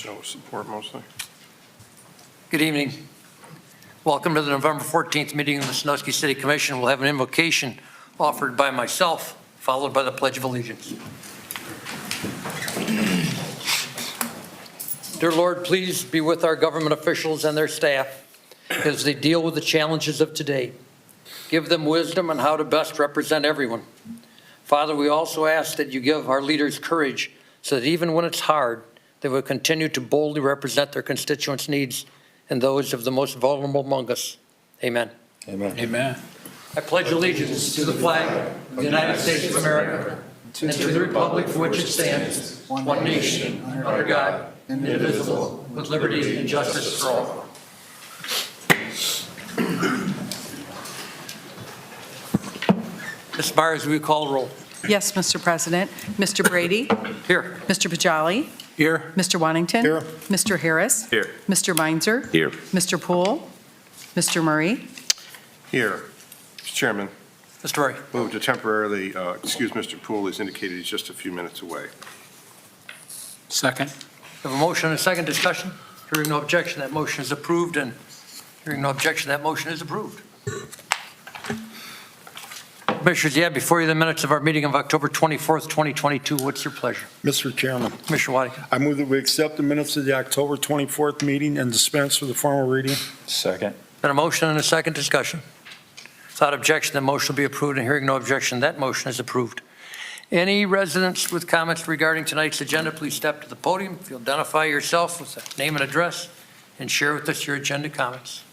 Show support mostly. Good evening. Welcome to the November 14th meeting of the Sandusky City Commission. We'll have an invocation offered by myself, followed by the Pledge of Allegiance. Dear Lord, please be with our government officials and their staff as they deal with the challenges of today. Give them wisdom on how to best represent everyone. Father, we also ask that you give our leaders courage so that even when it's hard, they will continue to boldly represent their constituents' needs and those of the most vulnerable among us. Amen. Amen. Amen. I pledge allegiance to the flag of the United States of America and to the republic for which it stands, one nation, under God, indivisible, with liberty and justice for all. Ms. Myers, will you call the roll? Yes, Mr. President. Mr. Brady? Here. Mr. Pajali? Here. Mr. Wantington? Here. Mr. Harris? Here. Mr. Meinzer? Here. Mr. Poole? Mr. Murray? Here. Mr. Chairman, Mr. Murray. move to temporarily excuse Mr. Poole. He's indicated he's just a few minutes away. Second. We have a motion and a second discussion. Hearing no objection, that motion is approved, and hearing no objection, that motion is approved. Commissioners, you have before you the minutes of our meeting of October 24th, 2022. What's your pleasure? Mr. Chairman, Commissioner Waddington. I move that we accept the minutes of the October 24th meeting and dispense with the formal reading. Second. Been a motion and a second discussion. Without objection, the motion will be approved, and hearing no objection, that motion is approved. Any residents with comments regarding tonight's agenda, please step to the podium. If you'll identify yourself with a name and address and share with us your agenda comments.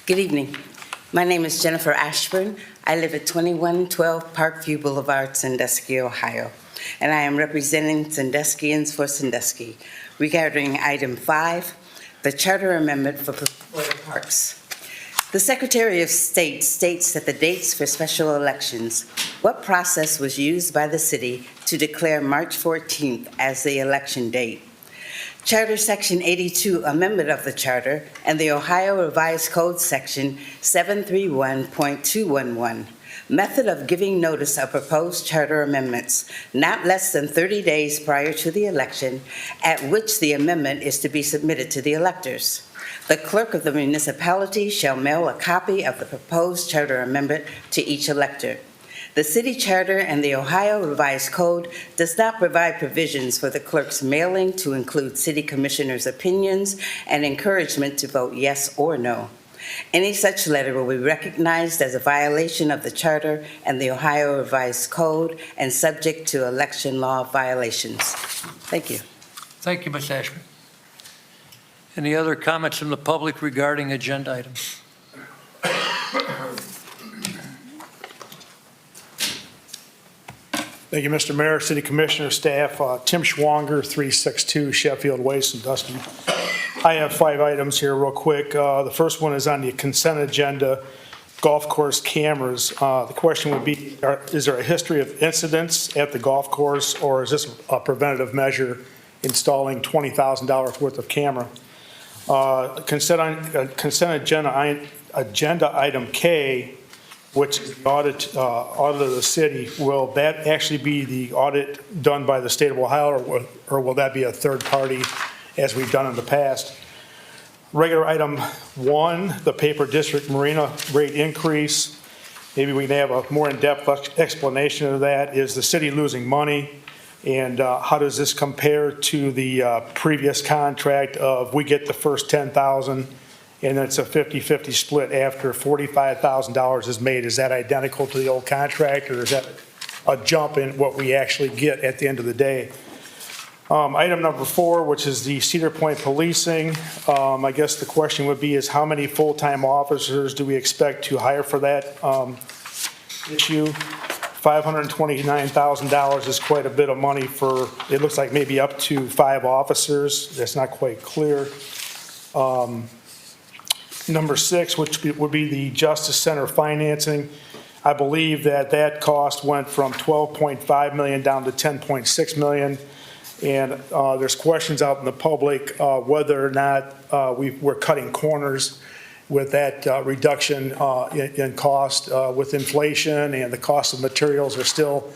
Good evening. My name is Jennifer Ashburn. I live at 2112 Parkview Boulevard, Sandusky, Ohio, and I am representing Sanduskians for Sandusky regarding item 5, the charter amendment for Florida parks. The Secretary of State states that the dates for special elections, what process was used by the city to declare March 14th as the election date. Charter Section 82, amendment of the Charter, and the Ohio Revised Code Section 731.211, method of giving notice of proposed charter amendments not less than 30 days prior to the election at which the amendment is to be submitted to the electors. The clerk of the municipality shall mail a copy of the proposed charter amendment to each elector. The city charter and the Ohio Revised Code does not provide provisions for the clerk's mailing to include city commissioners' opinions and encouragement to vote yes or no. Any such letter will be recognized as a violation of the charter and the Ohio Revised Code and subject to election law violations. Thank you. Thank you, Ms. Ashburn. Any other comments from the public regarding agenda items? Thank you, Mr. Mayor, City Commissioner, staff. Tim Schwanger, 362 Sheffield Way, Sandusky. I have 5 items here real quick. The first one is on the consent agenda, golf course cameras. The question would be, is there a history of incidents at the golf course, or is this a preventative measure installing $20,000 worth of camera? Consent agenda item K, which is the audit of the city, will that actually be the audit done by the state of Ohio, or will that be a third party as we've done in the past? Regular item 1, the paper district marina rate increase. Maybe we can have a more in-depth explanation of that. Is the city losing money? And how does this compare to the previous contract of we get the first $10,000 and it's a 50-50 split after $45,000 is made? Is that identical to the old contract, or is that a jump in what we actually get at the end of the day? Item number 4, which is the Cedar Point policing. I guess the question would be is how many full-time officers do we expect to hire for that issue? $529,000 is quite a bit of money for, it looks like maybe up to 5 officers. That's not quite clear. Number 6, which would be the Justice Center financing. I believe that cost went from $12.5 million down to $10.6 million. And there's questions out in the public whether or not we're cutting corners. with that reduction in cost with inflation, and the cost of materials are still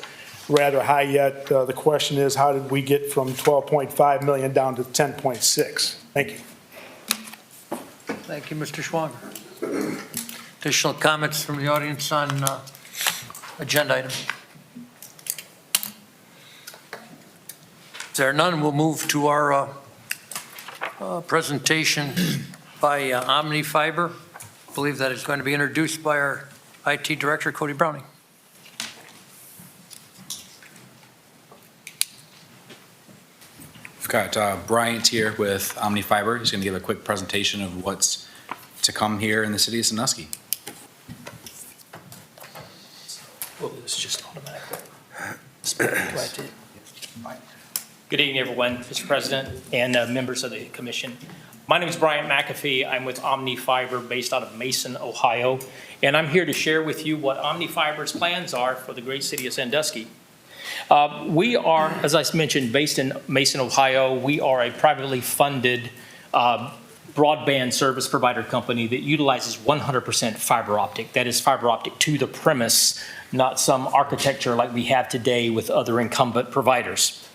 rather high yet. The question is, how did we get from 12.5 million down to 10.6? Thank you. Thank you, Mr. Schwager. Additional comments from the audience on agenda item? If there are none, we'll move to our presentation by Omni Fiber. I believe that is going to be introduced by our IT Director, Cody Browning. We've got Bryant here with Omni Fiber. He's going to give a quick presentation of what's to come here in the city of Sandusky. Well, it's just automatic. Good evening, everyone, Mr. President and members of the commission. My name is Bryant McAfee. I'm with Omni Fiber based out of Mason, Ohio, and I'm here to share with you what Omni Fiber's plans are for the great city of Sandusky. We are, as I mentioned, based in Mason, Ohio. We are a privately funded broadband service provider company that utilizes 100% fiber optic. That is fiber optic to the premise, not some architecture like we have today with other incumbent providers.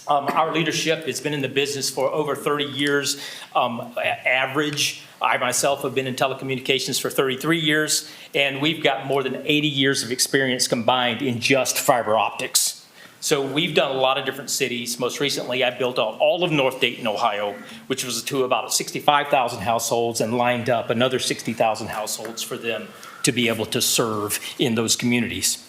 Our leadership has been in the business for over 30 years, average. I myself have been in telecommunications for 33 years, and we've got more than 80 years of experience combined in just fiber optics. So we've done a lot of different cities. Most recently, I built out all of North Dayton, Ohio, which was to about 65,000 households, and lined up another 60,000 households for them to be able to serve in those communities.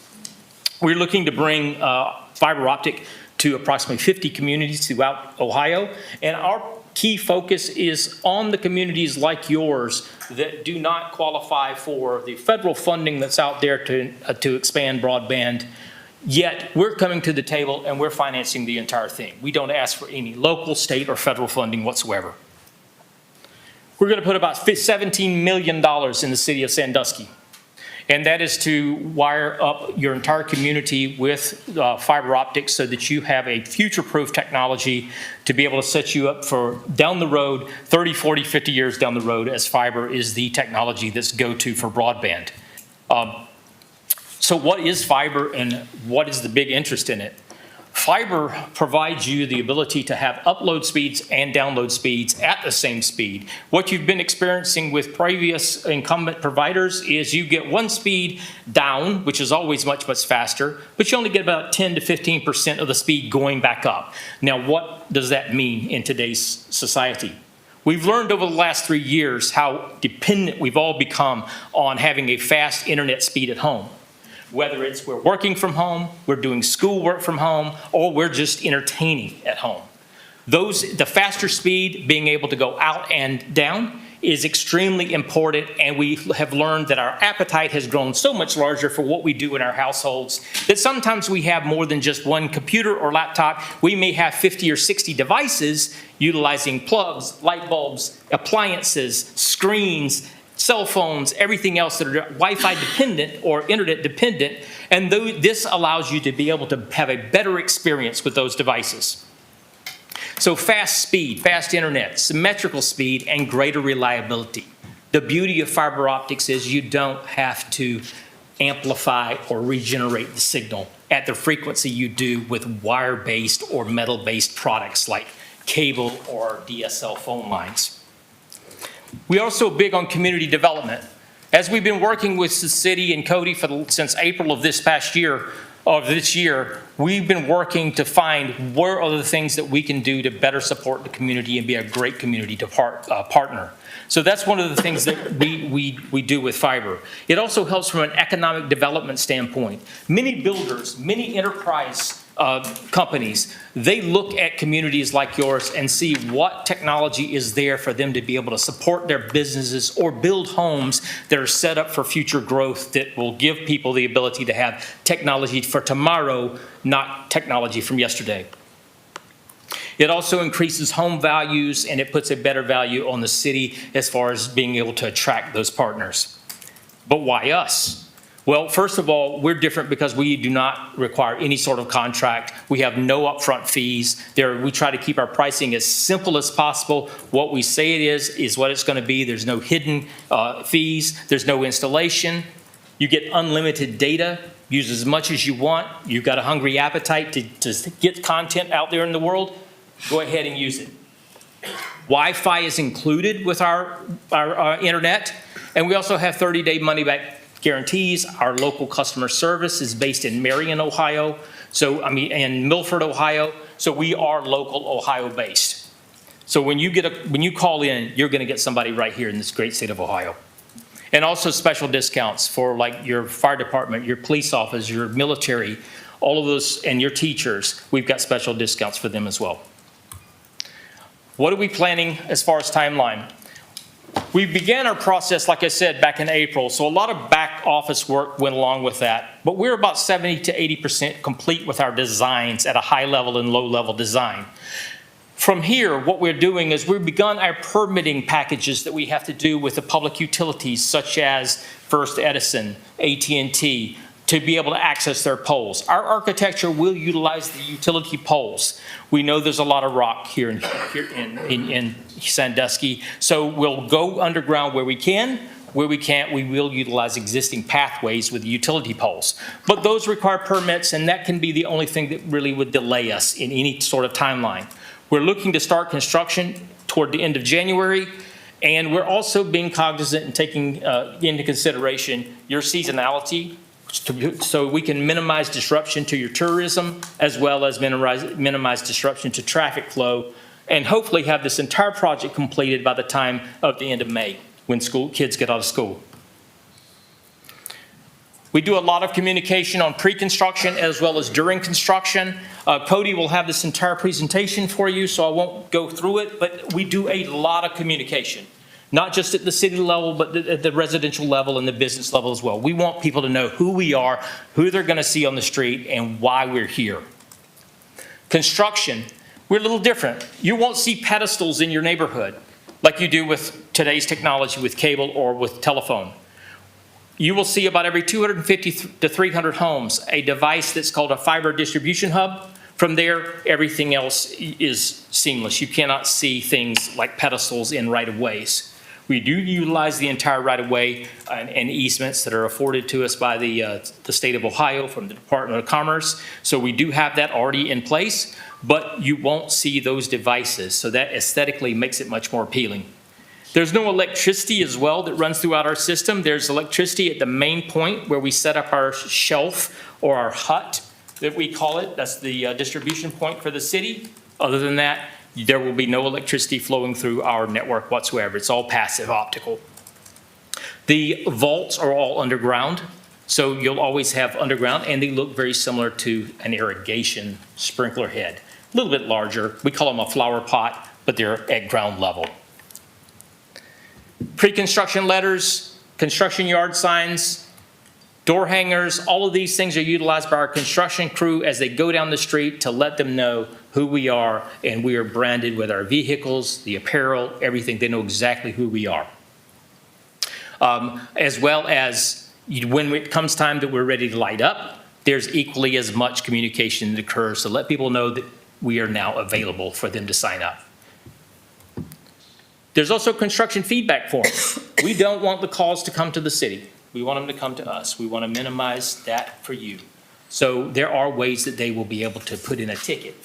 We're looking to bring fiber optic to approximately 50 communities throughout Ohio, and our key focus is on the communities like yours that do not qualify for the federal funding that's out there to expand broadband. Yet we're coming to the table and we're financing the entire thing. We don't ask for any local, state, or federal funding whatsoever. We're going to put about $17 million in the city of Sandusky, and that is to wire up your entire community with fiber optics so that you have a future-proof technology to be able to set you up for down the road, 30, 40, 50 years down the road, as fiber is the technology that's go-to for broadband. So what is fiber and what is the big interest in it? Fiber provides you the ability to have upload speeds and download speeds at the same speed. What you've been experiencing with previous incumbent providers is you get one speed down, which is always much, much faster, but you only get about 10 to 15% of the speed going back up. Now, what does that mean in today's society? We've learned over the last 3 years how dependent we've all become on having a fast internet speed at home. Whether it's we're working from home, we're doing schoolwork from home, or we're just entertaining at home. The faster speed, being able to go out and down, is extremely important, and we have learned that our appetite has grown so much larger for what we do in our households that sometimes we have more than just one computer or laptop. We may have 50 or 60 devices utilizing plugs, light bulbs, appliances, screens, cell phones, everything else that are Wi-Fi dependent or internet dependent, and this allows you to be able to have a better experience with those devices. So fast speed, fast internet, symmetrical speed, and greater reliability. The beauty of fiber optics is you don't have to amplify or regenerate the signal at the frequency you do with wire-based or metal-based products like cable or DSL phone lines. We're also big on community development. As we've been working with the city and Cody since April of this year, we've been working to find where are the things that we can do to better support the community and be a great community partner. So that's one of the things that we do with fiber. It also helps from an economic development standpoint. Many builders, many enterprise companies, they look at communities like yours and see what technology is there for them to be able to support their businesses or build homes that are set up for future growth that will give people the ability to have technology for tomorrow, not technology from yesterday. It also increases home values, and it puts a better value on the city as far as being able to attract those partners. But why us? Well, first of all, we're different because we do not require any sort of contract. We have no upfront fees. We try to keep our pricing as simple as possible. What we say it is what it's going to be. There's no hidden fees. There's no installation. You get unlimited data. Use as much as you want. You've got a hungry appetite to get content out there in the world. Go ahead and use it. Wi-Fi is included with our internet, and we also have 30-day money-back guarantees. Our local customer service is based in Marion, Ohio, and Milford, Ohio. So we are local Ohio-based. So when you call in, you're going to get somebody right here in this great state of Ohio. And also special discounts for like your fire department, your police office, your military, all of those, and your teachers. We've got special discounts for them as well. What are we planning as far as timeline? We began our process, like I said, back in April, so a lot of back office work went along with that. But we're about 70 to 80% complete with our designs at a high level and low level design. From here, what we're doing is we've begun our permitting packages that we have to do with the public utilities such as First Edison, AT&T, to be able to access their poles. Our architecture will utilize the utility poles. We know there's a lot of rock here in Sandusky, so we'll go underground where we can. Where we can't, we will utilize existing pathways with utility poles. But those require permits, and that can be the only thing that really would delay us in any sort of timeline. We're looking to start construction toward the end of January, and we're also being cognizant and taking into consideration your seasonality, so we can minimize disruption to your tourism as well as minimize disruption to traffic flow, and hopefully have this entire project completed by the time of the end of May when kids get out of school. We do a lot of communication on pre-construction as well as during construction. Cody will have this entire presentation for you, so I won't go through it, but we do a lot of communication. Not just at the city level, but at the residential level and the business level as well. We want people to know who we are, who they're going to see on the street, and why we're here. Construction, we're a little different. You won't see pedestals in your neighborhood like you do with today's technology with cable or with telephone. You will see about every 250 to 300 homes a device that's called a fiber distribution hub. From there, everything else is seamless. You cannot see things like pedestals in right-of-ways. We do utilize the entire right-of-way and easements that are afforded to us by the state of Ohio from the Department of Commerce. So we do have that already in place, but you won't see those devices. So that aesthetically makes it much more appealing. There's no electricity as well that runs throughout our system. There's electricity at the main point where we set up our shelf or our hut that we call it. That's the distribution point for the city. Other than that, there will be no electricity flowing through our network whatsoever. It's all passive optical. The vaults are all underground, so you'll always have underground, and they look very similar to an irrigation sprinkler head. A little bit larger. We call them a flower pot, but they're at ground level. Pre-construction letters, construction yard signs, door hangers, all of these things are utilized by our construction crew as they go down the street to let them know who we are, and we are branded with our vehicles, the apparel, everything. They know exactly who we are. As well as when it comes time that we're ready to light up, there's equally as much communication that occurs to let people know that we are now available for them to sign up. There's also construction feedback forms. We don't want the calls to come to the city. We want them to come to us. We want to minimize that for you. So there are ways that they will be able to put in a ticket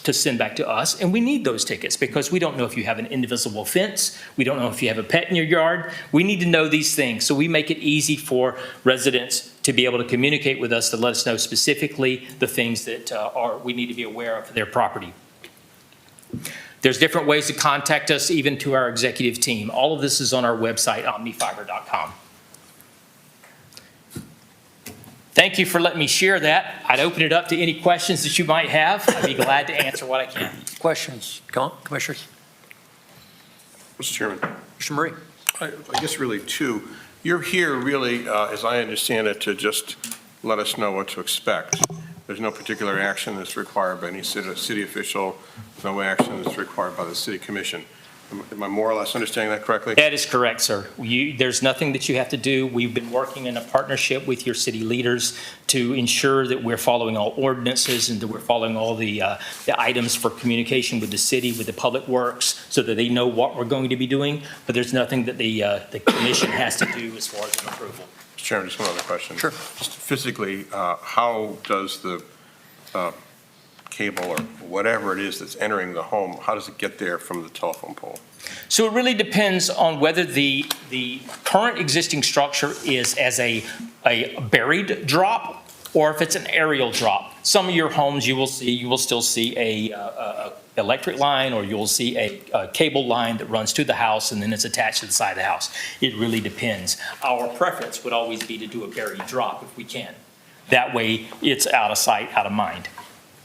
to send back to us, and we need those tickets because we don't know if you have an indivisible fence. We don't know if you have a pet in your yard. We need to know these things, so we make it easy for residents to be able to communicate with us to let us know specifically the things that we need to be aware of for their property. There's different ways to contact us, even to our executive team. All of this is on our website, omnifiber.com. Thank you for letting me share that. I'd open it up to any questions that you might have. I'd be glad to answer what I can. Questions? Come on, Commissioners. Mr. Chairman, Mr. Murray. I guess really two. You're here really, as I understand it, to just let us know what to expect. There's no particular action that's required by any city official. There's no action that's required by the city commission. Am I more or less understanding that correctly? That is correct, sir. There's nothing that you have to do. We've been working in a partnership with your city leaders to ensure that we're following all ordinances and that we're following all the items for communication with the city, with the public works, so that they know what we're going to be doing. But there's nothing that the commission has to do as far as an approval. Mr. Chairman, just one other question. Sure. Just physically, how does the cable or whatever it is that's entering the home, how does it get there from the telephone pole? So it really depends on whether the current existing structure is as a buried drop or if it's an aerial drop. Some of your homes you will still see a electric line, or you'll see a cable line that runs to the house and then it's attached to the side of the house. It really depends. Our preference would always be to do a buried drop if we can. That way it's out of sight, out of mind.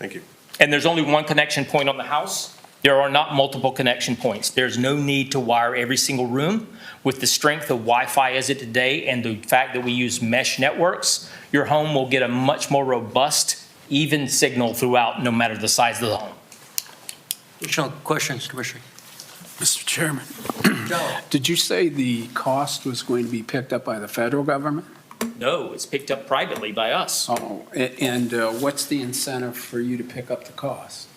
Thank you. And there's only one connection point on the house. There are not multiple connection points. There's no need to wire every single room. With the strength of Wi-Fi as it today and the fact that we use mesh networks, your home will get a much more robust, even signal throughout, no matter the size of the home. Additional questions, Commissioner? Mr. Chairman, Joe? did you say the cost was going to be picked up by the federal government? No, it's picked up privately by us. Oh, and what's the incentive for you to pick up the cost?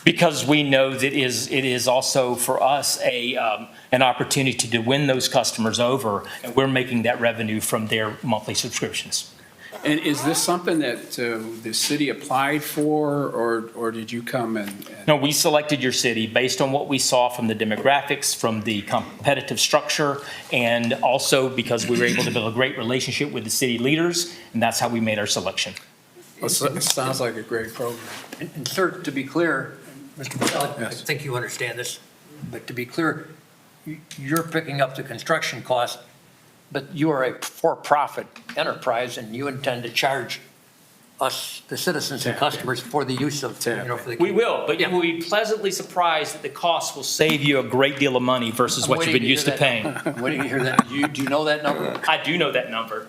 Because we know that it is also for us an opportunity to win those customers over, and we're making that revenue from their monthly subscriptions. And is this something that the city applied for, or did you come and? No, we selected your city based on what we saw from the demographics, from the competitive structure, and also because we were able to build a great relationship with the city leaders, and that's how we made our selection. It sounds like a great program. And sir, to be clear, Mr. Patel, I Yes. think you understand this, but to be clear, you're picking up the construction cost, but you are a for-profit enterprise and you intend to charge us, the citizens and customers, for the use of, for the. We will, but Yeah. you will be pleasantly surprised that the cost will save you a great deal of money versus what you've been used to paying. I'm waiting to hear that. Do you know that number? I do know that number.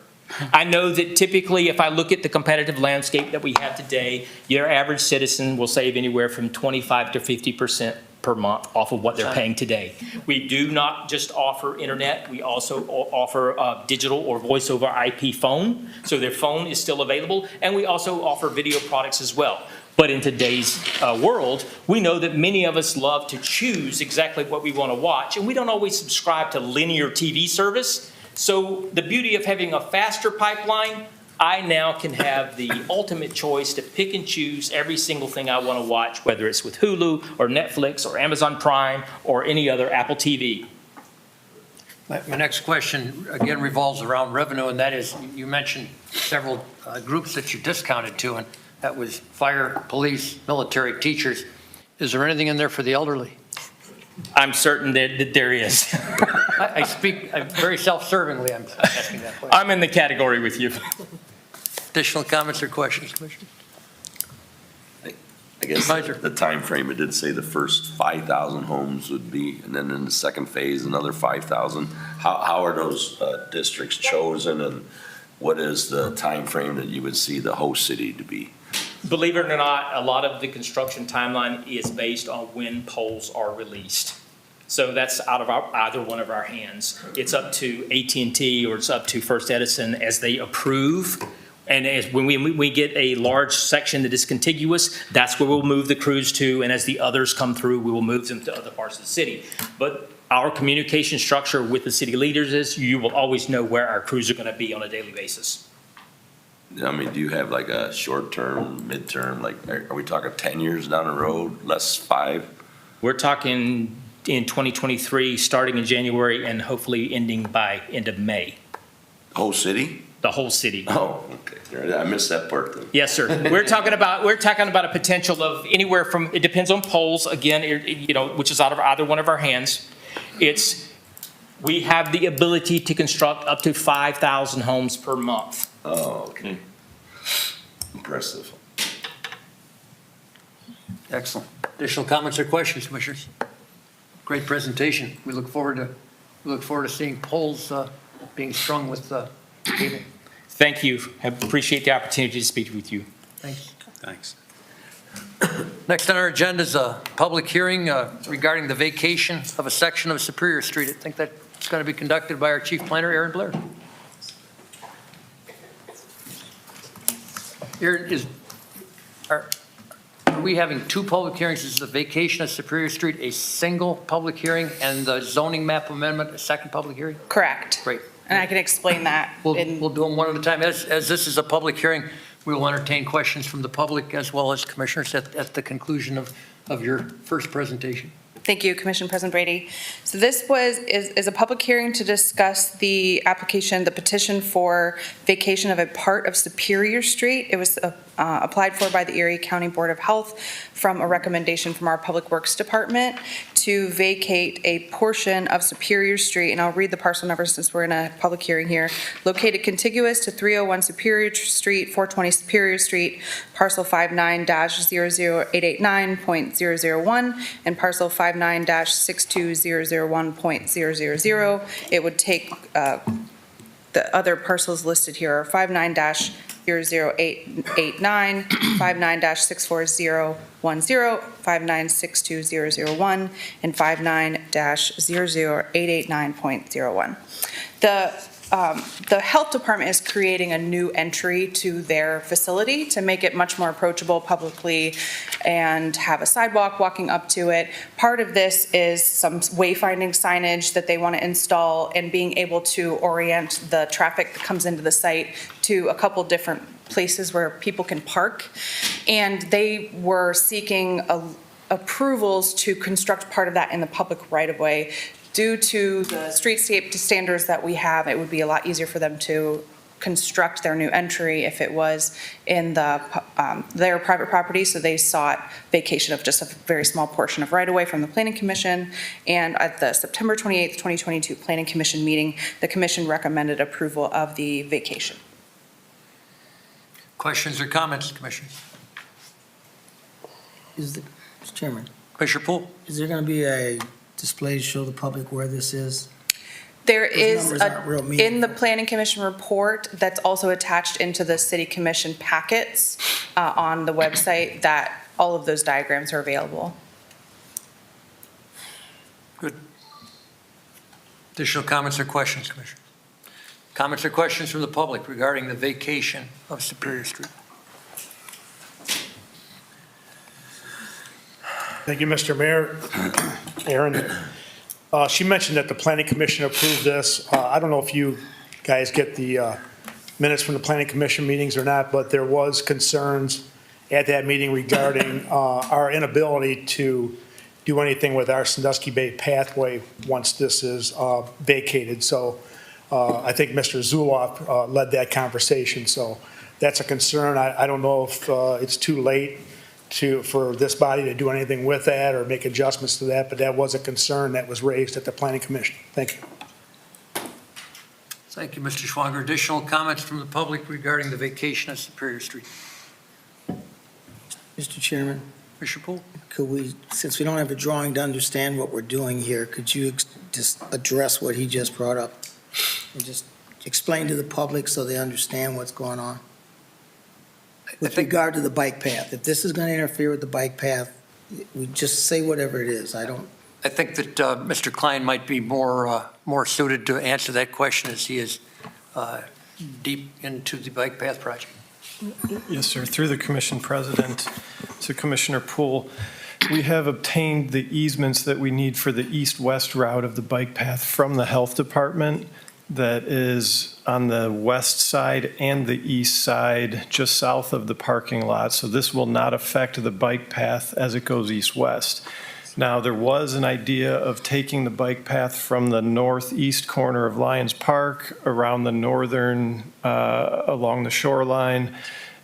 I know that typically, if I look at the competitive landscape that we have today, your average citizen will save anywhere from 25 to 50% per month off of what they're paying today. We do not just offer internet, we also offer digital or voice over IP phone, so their phone is still available, and we also offer video products as well. But in today's world, we know that many of us love to choose exactly what we want to watch, and we don't always subscribe to linear TV service. So the beauty of having a faster pipeline, I now can have the ultimate choice to pick and choose every single thing I want to watch, whether it's with Hulu or Netflix or Amazon Prime or any other Apple TV. My next question, again, revolves around revenue, and that is, you mentioned several groups that you discounted to, and that was fire, police, military, teachers. Is there anything in there for the elderly? I'm certain that there is. I speak very self-servingly, I'm asking that question. I'm in the category with you. Additional comments or questions, Commissioner? I guess Advisor. the time frame, it did say the first 5,000 homes would be, and then in the second phase, another 5,000. How are those districts chosen, and what is the time frame that you would see the host city to be? Believe it or not, a lot of the construction timeline is based on when poles are released. So that's out of either one of our hands. It's up to AT&T or it's up to First Edison as they approve. And as when we get a large section that is contiguous, that's where we'll move the crews to. And as the others come through, we will move them to other parts of the city. But our communication structure with the city leaders is you will always know where our crews are going to be on a daily basis. I mean, do you have like a short term, mid-term, like, are we talking 10 years down the road, less 5? We're talking in 2023, starting in January and hopefully ending by end of May, Whole city? the whole city. Oh, okay. I missed that part then. Yes, sir. We're talking about a potential of anywhere from, it depends on polls, again, which is out of either one of our hands. We have the ability to construct up to 5,000 homes per month. Oh, okay. Impressive. Excellent. Additional comments or questions, Commissioners? Great presentation. We look forward to seeing poles being strung with cable. Thank you. I appreciate the opportunity to speak with you. Thanks. Thanks. Next on our agenda is a public hearing regarding the vacation of a section of Superior Street. I think that's going to be conducted by our Chief Planner, Aaron Blair. Aaron, are we having two public hearings? Is the vacation of Superior Street a single public hearing and the zoning map amendment a second public hearing? Correct. Great. And I can explain that. We'll do them one at a time. As this is a public hearing, we will entertain questions from the public as well as commissioners at the conclusion of your first presentation. Thank you, Commissioner President Brady. So this is a public hearing to discuss the application, the petition for vacation of a part of Superior Street. It was applied for by the Erie County Board of Health from a recommendation from our Public Works Department to vacate a portion of Superior Street, and I'll read the parcel number since we're in a public hearing here. Located contiguous to 301 Superior Street, 420 Superior Street, parcel 59-00889.001 and parcel 59-62001.000. It would take the other parcels listed here are 59-00889, 59-64010, 59-62001, and 59-00889.01. The health department is creating a new entry to their facility to make it much more approachable publicly and have a sidewalk walking up to it. Part of this is some wayfinding signage that they want to install and being able to orient the traffic that comes into the site to a couple different places where people can park. And they were seeking approvals to construct part of that in the public right-of-way. Due to the streetscape standards that we have, it would be a lot easier for them to construct their new entry if it was in their private property. So they sought vacation of just a very small portion of right-of-way from the Planning Commission. And at the September 28th, 2022 Planning Commission meeting, the Commission recommended approval of the vacation. Questions or comments, Commissioners? Mr. Chairman, Commissioner Poole? is there going to be a display to show the public where this is? There Those is, numbers aren't real in the meaningful. Planning Commission report that's also attached into the City Commission packets on the website, that all of those diagrams are available. Good. Additional comments or questions, Commissioner? Comments or questions from the public regarding the vacation of Superior Street? Thank you, Mr. Mayor. Aaron, she mentioned that the Planning Commission approved this. I don't know if you guys get the minutes from the Planning Commission meetings or not, but there was concerns at that meeting regarding our inability to do anything with our Sandusky Bay pathway once this is vacated. So I think Mr. Zuloff led that conversation. So that's a concern. I don't know if it's too late for this body to do anything with that or make adjustments to that, but that was a concern that was raised at the Planning Commission. Thank you. Thank you, Mr. Schwanger. Additional comments from the public regarding the vacation of Superior Street? Mr. Chairman, Commissioner Poole? could we, since we don't have a drawing to understand what we're doing here, could you just address what he just brought up? And just explain to the public so they understand what's going on? With regard to the bike path, if this is going to interfere with the bike path, we just say whatever it is. I think that Mr. Klein might be more suited to answer that question as he is deep into the bike path project. Yes, sir. Through the commission president to Commissioner Poole, we have obtained the easements that we need for the east-west route of the bike path from the health department that is on the west side and the east side, just south of the parking lot. So this will not affect the bike path as it goes east-west. Now, there was an idea of taking the bike path from the northeast corner of Lions Park around the northern, along the shoreline,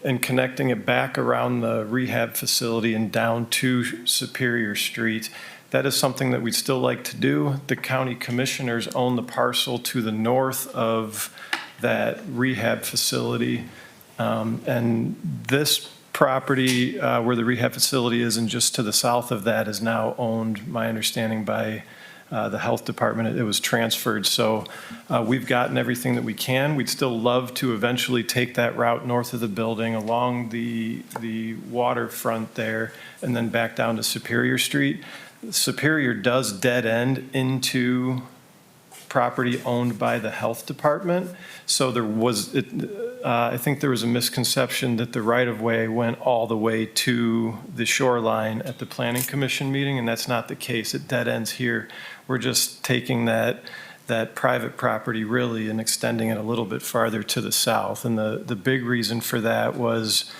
and connecting it back around the rehab facility and down to Superior Street. That is something that we'd still like to do. The county commissioners own the parcel to the north of that rehab facility. And this property where the rehab facility is and just to the south of that is now owned, my understanding, by the health department, it was transferred. So we've gotten everything that we can. We'd still love to eventually take that route north of the building along the waterfront there and then back down to Superior Street. Superior does dead end into property owned by the health department. So there was, I think there was a misconception that the right-of-way went all the way to the shoreline at the Planning Commission meeting, and that's not the case. It dead ends here. We're just taking that private property really and extending it a little bit farther to the south. And the big reason for that was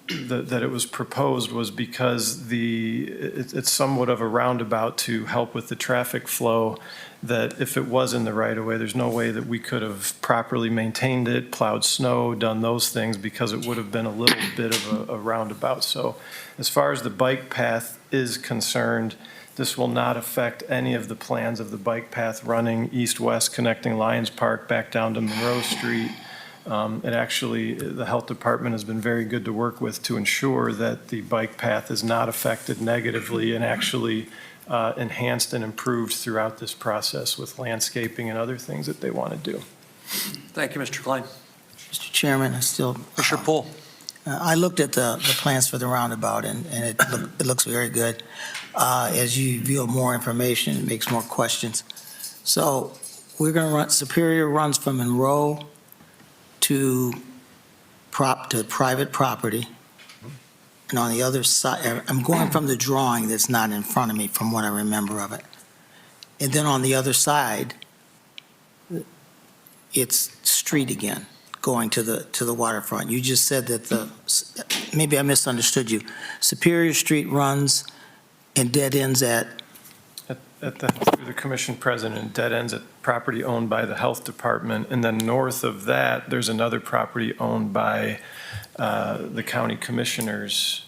that it was proposed was because it's somewhat of a roundabout to help with the traffic flow, that if it was in the right-of-way, there's no way that we could have properly maintained it, plowed snow, done those things, because it would have been a little bit of a roundabout. So as far as the bike path is concerned, this will not affect any of the plans of the bike path running east-west connecting Lions Park back down to Monroe Street. It actually, the health department has been very good to work with to ensure that the bike path is not affected negatively and actually enhanced and improved throughout this process with landscaping and other things that they want to do. Thank you, Mr. Klein. Mr. Chairman, I still, Commissioner Poole. I looked at the plans for the roundabout, and it looks very good. As you view more information, it makes more questions. So we're going to run, Superior runs from Monroe to private property. And on the other side, I'm going from the drawing that's not in front of me from what I remember of it. And then on the other side, it's street again, going to the waterfront. You just said that maybe I misunderstood you. Superior Street runs and dead ends at? Through the commission president, dead ends at property owned by the health department. And then north of that, there's another property owned by the county commissioners.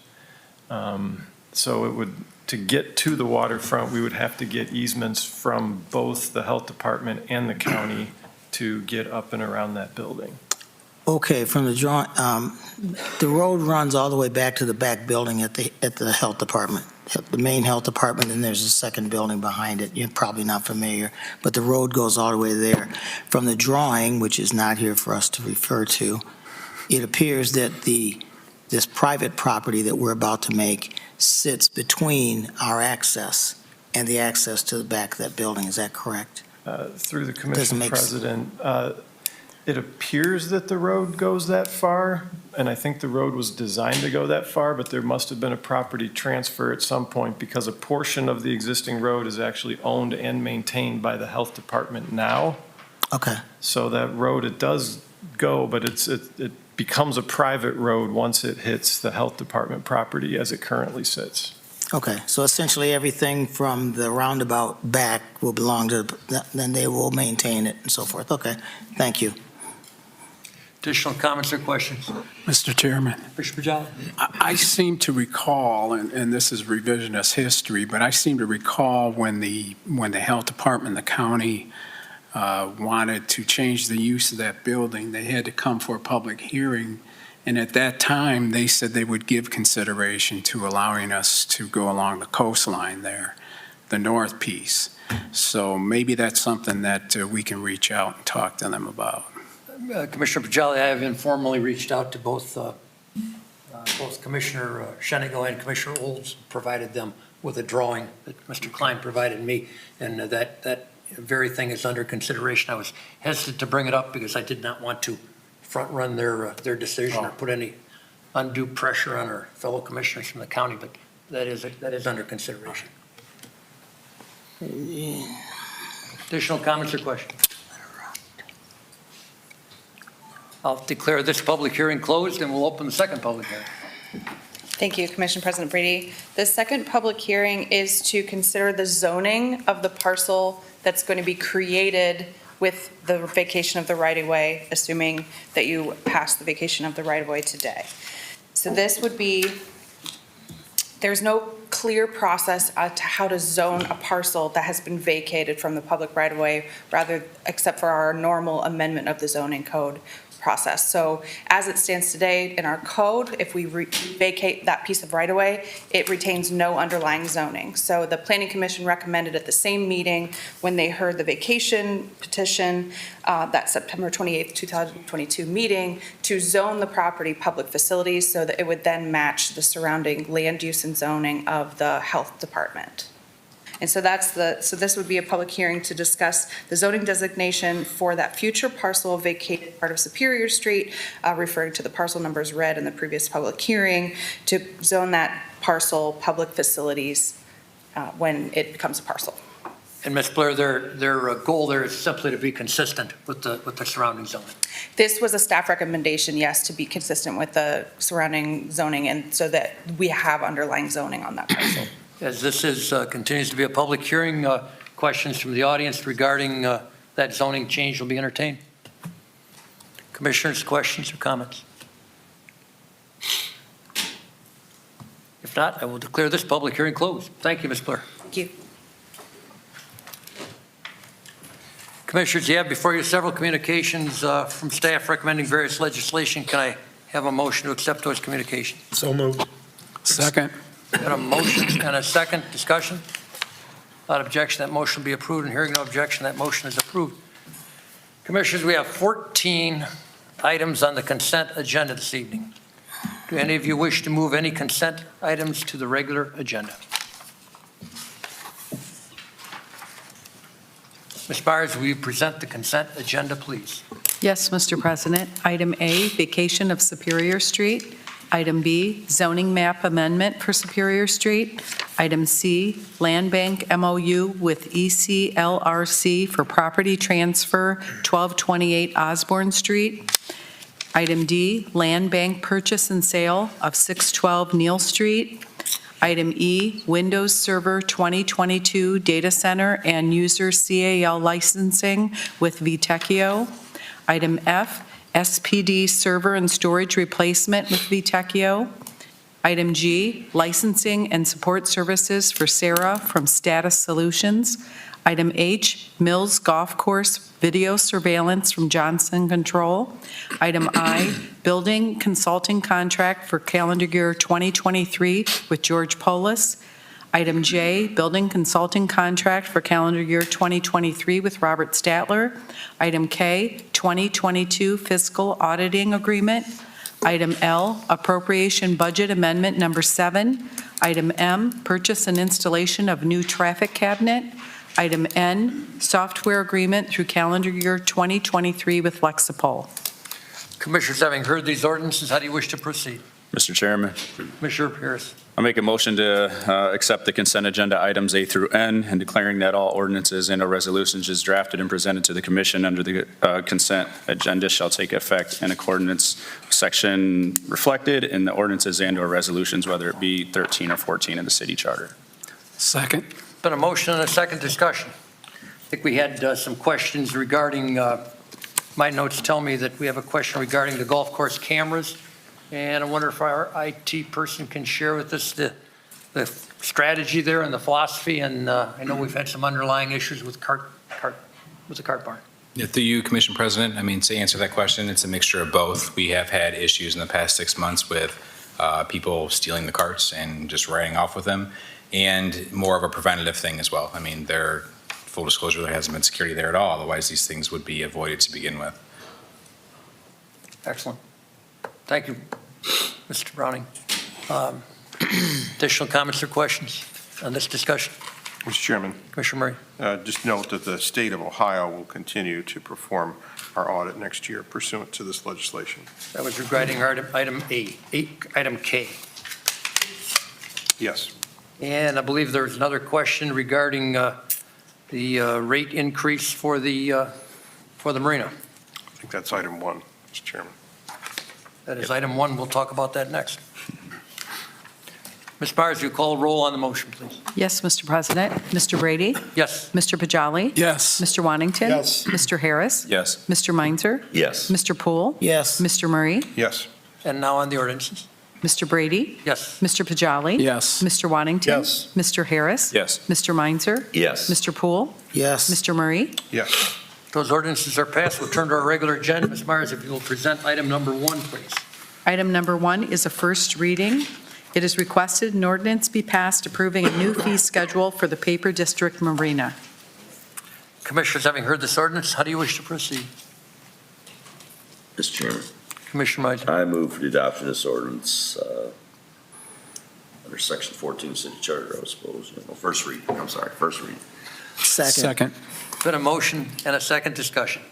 So it would, to get to the waterfront, we would have to get easements from both the health department and the county to get up and around that building. Okay, from the drawing, the road runs all the way back to the back building at the health department, the main health department, and there's a second building behind it. You're probably not familiar, but the road goes all the way there. From the drawing, which is not here for us to refer to, it appears that this private property that we're about to make sits between our access and the access to the back of that building. Is that correct? Through the commission president, it appears that the road goes that far, and I think the road was designed to go that far, but there must have been a property transfer at some point because a portion of the existing road is actually owned and maintained by the health department now. Okay. So that road, it does go, but it becomes a private road once it hits the health department property as it currently sits. Okay, so essentially everything from the roundabout back will belong to, then they will maintain it and so forth. Okay, thank you. Additional comments or questions? Mr. Chairman, Commissioner Pajala? I seem to recall, and this is revisionist history, but I seem to recall when the health department, the county, wanted to change the use of that building, they had to come for a public hearing. And at that time, they said they would give consideration to allowing us to go along the coastline there, the north piece. So maybe that's something that we can reach out and talk to them about. Commissioner Pajala, I have informally reached out to both Commissioner Shenigo and Commissioner Olds, provided them with a drawing that Mr. Klein provided me, and that very thing is under consideration. I was hesitant to bring it up because I did not want to front-run their decision or put any undue pressure on our fellow commissioners from the county, but that is under consideration. Additional comments or questions? I'll declare this public hearing closed, and we'll open the second public hearing. Thank you, Commissioner President Brady. The second public hearing is to consider the zoning of the parcel that's going to be created with the vacation of the right-of-way, assuming that you pass the vacation of the right-of-way today. So this would be, there's no clear process to how to zone a parcel that has been vacated from the public right-of-way, rather, except for our normal amendment of the zoning code, process. So as it stands today in our code, if we vacate that piece of right-of-way, it retains no underlying zoning. So the Planning Commission recommended at the same meeting when they heard the vacation petition, that September 28th, 2022 meeting, to zone the property public facilities so that it would then match the surrounding land use and zoning of the health department. And so so this would be a public hearing to discuss the zoning designation for that future parcel vacated part of Superior Street, referring to the parcel numbers read in the previous public hearing, to zone that parcel public facilities when it becomes a parcel. And Ms. Blair, their goal there is simply to be consistent with the surrounding zoning. This was a staff recommendation, yes, to be consistent with the surrounding zoning and so that we have underlying zoning on that parcel. As this continues to be a public hearing, questions from the audience regarding that zoning change will be entertained. Commissioners, questions or comments? If not, I will declare this public hearing closed. Thank you, Ms. Blair. Thank you. Commissioners, you have before you several communications from staff recommending various legislation. Can I have a motion to accept those communications? So moved. Second. Got a motion and a second. Discussion? Without objection, that motion will be approved, and hearing no objection, that motion is approved. Commissioners, we have 14 items on the consent agenda this evening. Do any of you wish to move any consent items to the regular agenda? Ms. Byers, will you present the consent agenda, please? Yes, Mr. President. Item A, vacation of Superior Street. Item B, zoning map amendment for Superior Street. Item C, land bank MOU with ECLRC for property transfer 1228 Osborne Street. Item D, land bank purchase and sale of 612 Neal Street. Item E, Windows Server 2022 data center and user CAL licensing with Vitechio. Item F, SPD server and storage replacement with Vitechio. Item G, licensing and support services for Sarah from Status Solutions. Item H, Mills Golf Course video surveillance from Johnson Control. Item I, building consulting contract for calendar year 2023 with George Polis. Item J, building consulting contract for calendar year 2023 with Robert Statler. Item K, 2022 fiscal auditing agreement. Item L, appropriation budget amendment number 7. Item M, purchase and installation of new traffic cabinet. Item N, software agreement through calendar year 2023 with Lexipol. Commissioners, having heard these ordinances, how do you wish to proceed? Mr. Chairman, Commissioner Harris. I'll make a motion to accept the consent agenda items A through N and declaring that all ordinances and/or resolutions as drafted and presented to the commission under the consent agenda shall take effect in accordance with section reflected in the ordinances and/or resolutions, whether it be 13 or 14 in the city charter. Second. Been a motion and a second discussion. I think we had some questions regarding, my notes tell me that we have a question regarding the golf course cameras. And I wonder if our IT person can share with us the strategy there and the philosophy. And I know we've had some underlying issues with the cart barn. Yeah, through you, Commission President, I mean, to answer that question, it's a mixture of both. We have had issues in the past 6 months with people stealing the carts and just riding off with them, and more of a preventative thing as well. I mean, full disclosure, there hasn't been security there at all. Otherwise, these things would be avoided to begin with. Excellent. Thank you, Mr. Browning. Additional comments or questions on this discussion? Mr. Chairman, Commissioner Murray. just note that the state of Ohio will continue to perform our audit next year pursuant to this legislation. That was regarding item item K. Yes. And I believe there's another question regarding the rate increase for the marina. I think that's item 1, Mr. Chairman. That is item 1. We'll talk about that next. Ms. Byers, you call roll on the motion, please. Yes, Mr. President. Mr. Brady? Yes. Mr. Pajali? Yes. Mr. Wantington? Yes. Mr. Harris? Yes. Mr. Meinzer? Yes. Mr. Poole? Yes. Mr. Murray? Yes. And now on the ordinances. Mr. Brady? Yes. Mr. Pajali? Yes. Mr. Wantington? Yes. Mr. Harris? Yes. Mr. Meinzer? Yes. Mr. Poole? Yes. Mr. Murray? Yes. Those ordinances are passed. We'll turn to our regular agenda. Ms. Myers, if you will present item number 1, please. Item number 1 is a first reading. It is requested an ordinance be passed approving a new fee schedule for the Paper District Marina. Commissioners, having heard this ordinance, how do you wish to proceed? Mr. Chairman, Commissioner Meisner. I move for the adoption of this ordinance under Section 14 City Charter, I suppose. First reading, first reading. Second. Been a motion and a second discussion.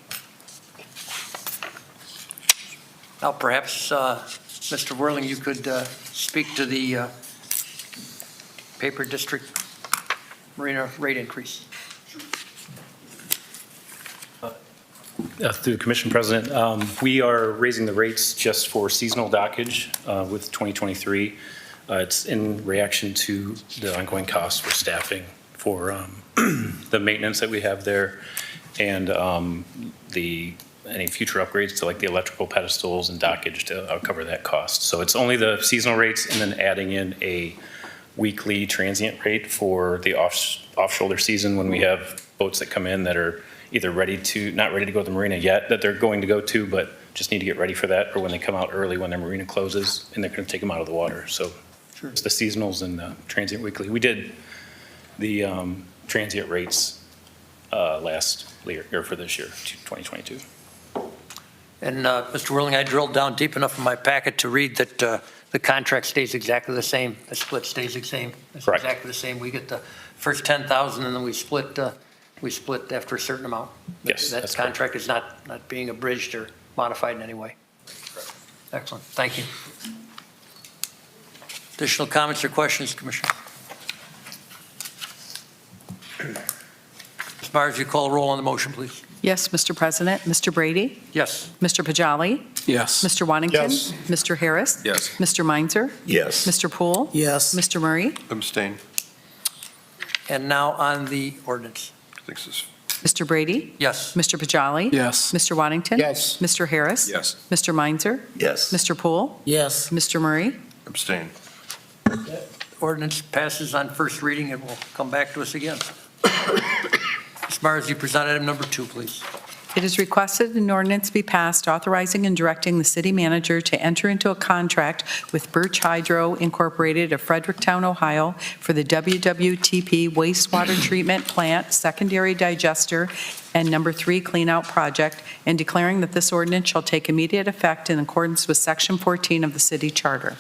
Now, perhaps, Mr. Whirling, you could speak to the Paper District Marina rate increase. Through the Commission President, we are raising the rates just for seasonal dockage with 2023. It's in reaction to the ongoing costs for staffing for the maintenance that we have there and any future upgrades to like the electrical pedestals and dockage to cover that cost. So it's only the seasonal rates and then adding in a weekly transient rate for the off-shoulder season when we have boats that come in that are either not ready to go to the marina yet, that they're going to go to, but just need to get ready for that, or when they come out early when their marina closes and they're going to take them out of the water. So it's the seasonals and the transient weekly. We did the transient rates last year, or for this year, 2022. And Mr. Whirling, I drilled down deep enough in my packet to read that the contract stays exactly the same. The split stays the same. It's Correct. exactly the same. We get the first 10,000 and then we split after a certain amount. Yes, That that's contract is not being abridged or modified in any way. Excellent. Thank you. Additional comments or questions, Commissioner? Ms. Myers, you call a roll on the motion, please. Yes, Mr. President. Mr. Brady? Yes. Mr. Pajali? Yes. Mr. Waddington? Yes. Mr. Harris? Yes. Mr. Meinzer? Yes. Mr. Poole? Yes. Mr. Murray? Abstain. And now on the ordinance. This is Mr. Brady? Yes. Mr. Pajali? Yes. Mr. Waddington? Yes. Mr. Harris? Yes. Mr. Meinzer? Yes. Mr. Poole? Yes. Mr. Murray? abstain. Ordinance passes on first reading and will come back to us again. Ms. Myers, you present item number 2, please. It is requested an ordinance be passed authorizing and directing the city manager to enter into a contract with Birch Hydro Incorporated of Fredericktown, Ohio for the WWTP wastewater treatment plant secondary digester and number 3 cleanout project, and declaring that this ordinance shall take immediate effect in accordance with Section 14 of the city charter.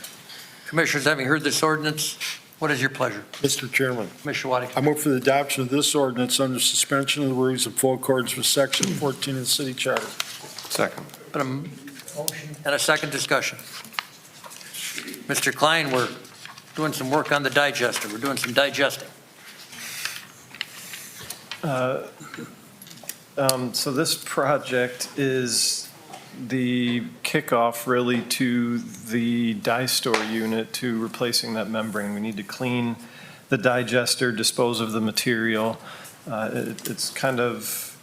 Commissioners, having heard this ordinance, what is your pleasure? Mr. Chairman, Commissioner Waddington. I move for the adoption of this ordinance under suspension of the rules in full accordance with Section 14 of the city charter. Second. Been a motion and a second discussion. Mr. Klein, we're doing some work on the digester. We're doing some digesting. So this project is the kickoff really to the dye store unit, to replacing that membrane. We need to clean the digester, dispose of the material. It's kind of,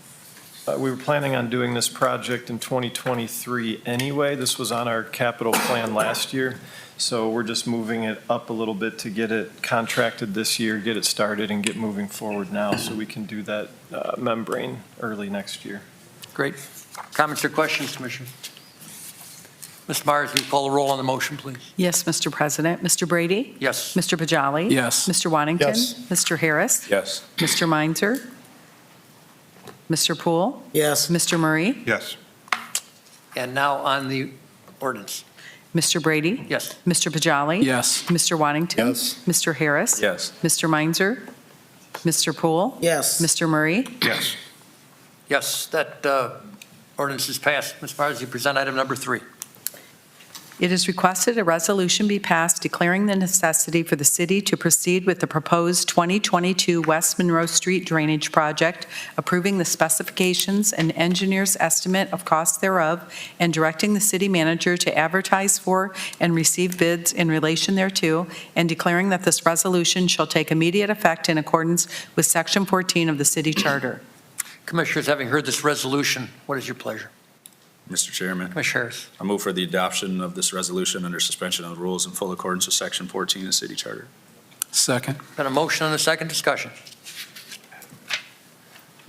we were planning on doing this project in 2023 anyway. This was on our capital plan last year. So we're just moving it up a little bit to get it contracted this year, get it started and get moving forward now so we can do that membrane early next year. Great. Comments or questions, Commissioner? Ms. Myers, will you call a roll on the motion, please? Yes, Mr. President. Mr. Brady? Yes. Mr. Pajali? Yes. Mr. Waddington? Yes. Mr. Harris? Yes. Mr. Meinzer? Mr. Poole? Yes. Mr. Murray? Yes. And now on the ordinance. Mr. Brady? Yes. Mr. Pajali? Yes. Mr. Waddington? Yes. Mr. Harris? Yes. Mr. Meinzer? Mr. Poole? Yes. Mr. Murray? Yes. Yes, that ordinance is passed. Ms. Myers, you present item number 3. It is requested a resolution be passed declaring the necessity for the city to proceed with the proposed 2022 West Monroe Street Drainage Project, approving the specifications and engineer's estimate of costs thereof, and directing the city manager to advertise for and receive bids in relation thereto, and declaring that this resolution shall take immediate effect in accordance with Section 14 of the city charter. Commissioners, having heard this resolution, what is your pleasure? Mr. Chairman, Commissioner Harris. I move for the adoption of this resolution under suspension of the rules in full accordance with Section 14 of the city charter. Second. Been a motion and a second discussion.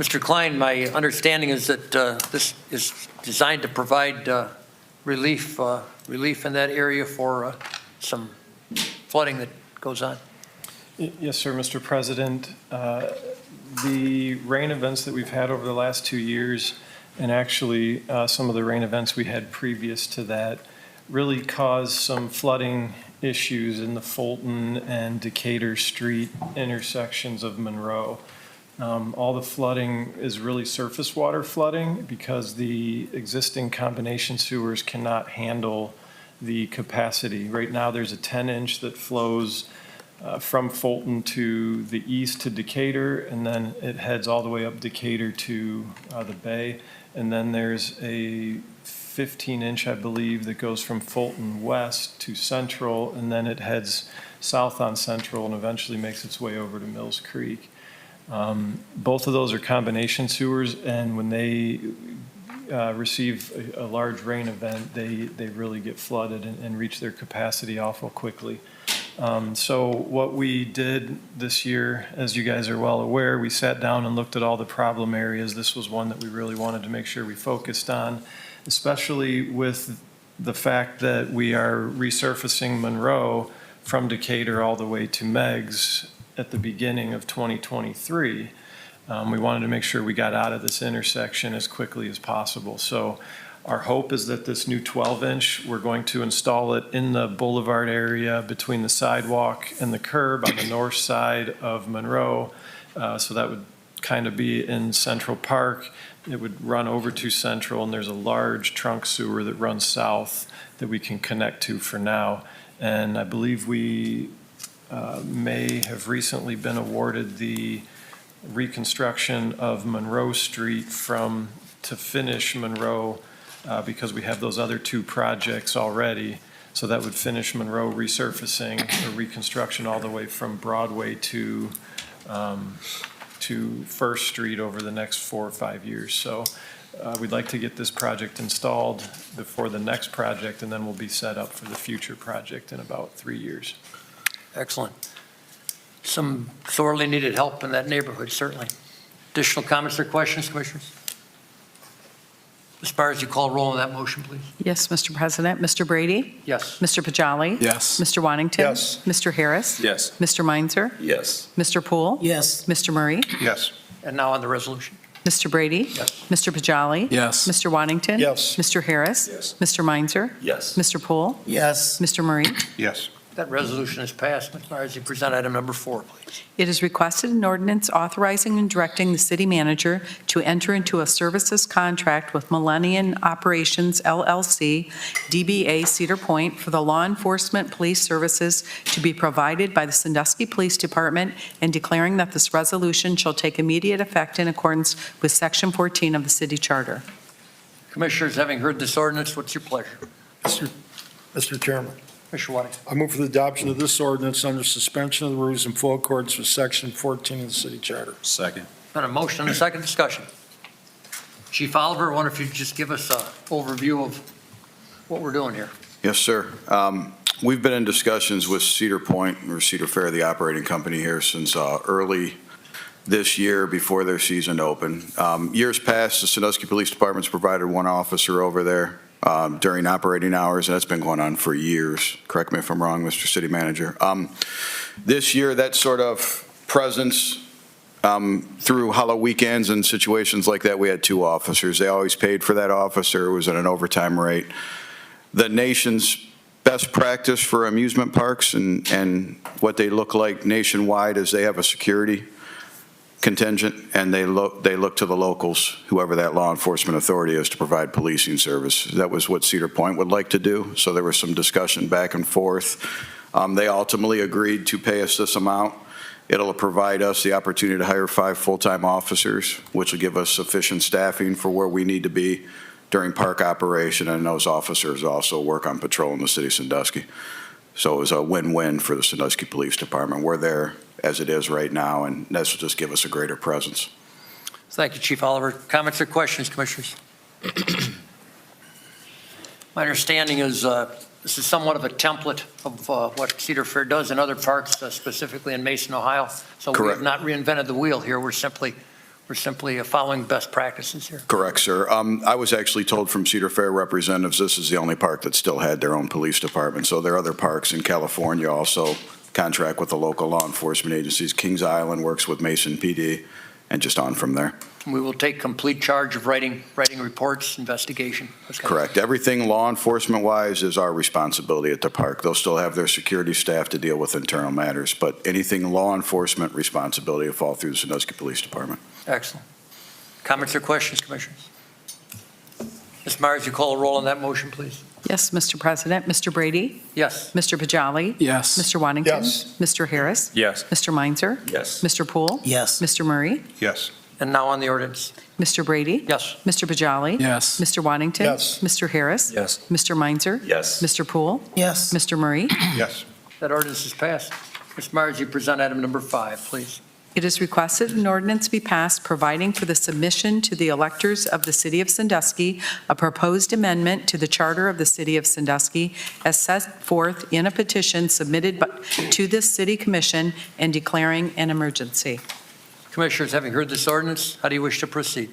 Mr. Klein, my understanding is that this is designed to provide relief in that area for some flooding that goes on. Yes, sir, Mr. President. The rain events that we've had over the last 2 years, and actually some of the rain events we had previous to that, really caused some flooding issues in the Fulton and Decatur Street intersections of Monroe. All the flooding is really surface water flooding because the existing combination sewers cannot handle the capacity. Right now, there's a 10-inch that flows from Fulton to the east to Decatur, and then it heads all the way up Decatur to the bay. And then there's a 15-inch, I believe, that goes from Fulton west to Central, and then it heads south on Central and eventually makes its way over to Mills Creek. Both of those are combination sewers, and when they receive a large rain event, they really get flooded and reach their capacity awful quickly. So what we did this year, as you guys are well aware, we sat down and looked at all the problem areas. This was one that we really wanted to make sure we focused on, especially with the fact that we are resurfacing Monroe from Decatur all the way to Meigs at the beginning of 2023. We wanted to make sure we got out of this intersection as quickly as possible. So our hope is that this new 12-inch, we're going to install it in the boulevard area between the sidewalk and the curb on the north side of Monroe. So that would kind of be in Central Park. It would run over to Central, and there's a large trunk sewer that runs south that we can connect to for now. And I believe we may have recently been awarded the reconstruction of Monroe Street to finish Monroe because we have those other two projects already. So that would finish Monroe resurfacing or reconstruction all the way from Broadway to First Street over the next 4 or 5 years. So we'd like to get this project installed before the next project, and then we'll be set up for the future project in about 3 years. Excellent. Some sorely needed help in that neighborhood, certainly. Additional comments or questions, Commissioners? Ms. Byers, you call roll on that motion, please. Yes, Mr. President. Mr. Brady? Yes. Mr. Pajali? Yes. Mr. Wantington? Yes. Mr. Harris? Yes. Mr. Meinzer? Yes. Mr. Poole? Yes. Mr. Murray? Yes. And now on the resolution. Mr. Brady? Yes. Mr. Pajali? Yes. Mr. Wantington? Yes. Mr. Harris? Yes. Mr. Meinzer? Yes. Mr. Poole? Yes. Mr. Murray? Yes. That resolution is passed. Ms. Myers, you present item number 4, please. It is requested an ordinance authorizing and directing the city manager to enter into a services contract with Millennium Operations LLC, DBA Cedar Point, for the law enforcement police services to be provided by the Sandusky Police Department, and declaring that this resolution shall take immediate effect in accordance with Section 14 of the city charter. Commissioners, having heard this ordinance, what's your pleasure? Mr. Chairman, Commissioner Waddington. I move for the adoption of this ordinance under suspension of the rules in full accordance with Section 14 of the city charter. Second. Been a motion and a second discussion. Chief Oliver, I wonder if you'd just give us an overview of what we're doing here. Yes, sir. We've been in discussions with Cedar Point, or Cedar Fair, the operating company here, since early this year before their season opened. Years past, the Sandusky Police Department's provided one officer over there during operating hours, and that's been going on for years. Correct me if I'm wrong, Mr. City Manager. This year, that sort of presence through hollow weekends and situations like that, we had 2 officers. They always paid for that officer. It was at an overtime rate. The nation's best practice for amusement parks and what they look like nationwide is they have a security contingent, and they look to the locals, whoever that law enforcement authority is, to provide policing service. That was what Cedar Point would like to do, so there was some discussion back and forth. They ultimately agreed to pay us this amount. It'll provide us the opportunity to hire 5 full-time officers, which will give us sufficient staffing for where we need to be during park operation, and those officers also work on patrol in the city of Sandusky. So it was a win-win for the Sandusky Police Department. We're there as it is right now, and this will just give us a greater presence. Thank you, Chief Oliver. Comments or questions, Commissioners? My understanding is this is somewhat of a template of what Cedar Fair does in other parks, specifically in Mason, Ohio. So Correct. we have not reinvented the wheel here. We're simply We're simply following best practices here. Correct, sir. I was actually told from Cedar Fair representatives, this is the only park that still had their own police department. So there are other parks in California also contract with the local law enforcement agencies. Kings Island works with Mason PD, and just on from there. We will take complete charge of writing reports, investigation. Okay. Correct. Everything law enforcement-wise is our responsibility at the park. They'll still have their security staff to deal with internal matters, but anything law enforcement responsibility will fall through the Sandusky Police Department. Excellent. Comments or questions, Commissioners? Ms. Myers, you call a roll on that motion, please. Yes, Mr. President. Mr. Brady? Yes. Mr. Pajali? Yes. Mr. Wantington? Yes. Mr. Harris? Yes. Mr. Meinzer? Yes. Mr. Poole? Yes. Mr. Murray? Yes. And now on the ordinance. Mr. Brady? Yes. Mr. Pajali? Yes. Mr. Wantington? Yes. Mr. Harris? Yes. Mr. Meinzer? Yes. Mr. Poole? Yes. Mr. Murray? Yes. That ordinance is passed. Ms. Myers, you present item number 5, please. It is requested an ordinance be passed providing for the submission to the electors of the City of Sandusky a proposed amendment to the Charter of the City of Sandusky as set forth in a petition submitted to this City Commission and declaring an emergency. Commissioners, having heard this ordinance, how do you wish to proceed?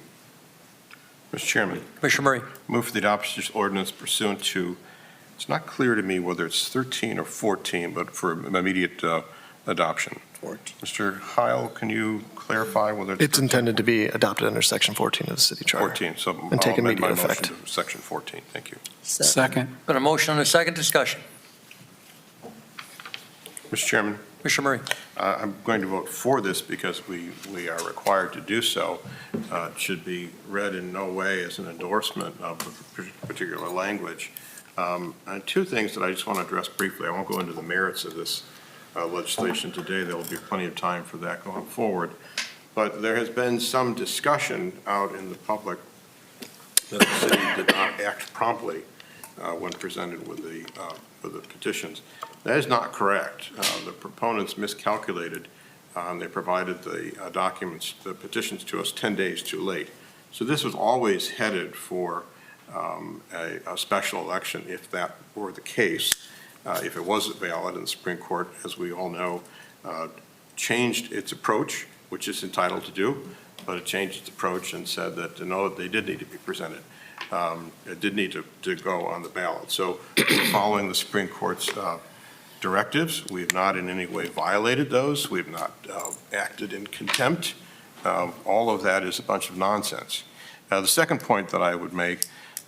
Mr. Chairman, Commissioner Murray. move for the adoption of this ordinance pursuant to, it's not clear to me whether it's 13 or 14, but for immediate adoption. 14. Mr. Heil, can you clarify whether it's It's intended to be adopted under Section 14 of the city charter. 14? So And take I'll amend my immediate motion effect. to Section 14. Thank you. Second. Been a motion and a second discussion. Mr. Chairman, Commissioner Murray. I'm going to vote for this because we are required to do so. It should be read in no way as an endorsement of the particular language. And two things that I just want to address briefly. I won't go into the merits of this legislation today. There will be plenty of time for that going forward. But there has been some discussion out in the public that the city did not act promptly when presented with the petitions. That is not correct. The proponents miscalculated. They provided the documents, the petitions to us 10 days too late. So this was always headed for a special election if that were the case. If it wasn't valid, and the Supreme Court, as we all know, changed its approach, which it's entitled to do, but it changed its approach and said that, no, they did need to be presented. It did need to go on the ballot. So we're following the Supreme Court's directives. We have not in any way violated those. We have not acted in contempt. All of that is a bunch of nonsense. The second point that I would make,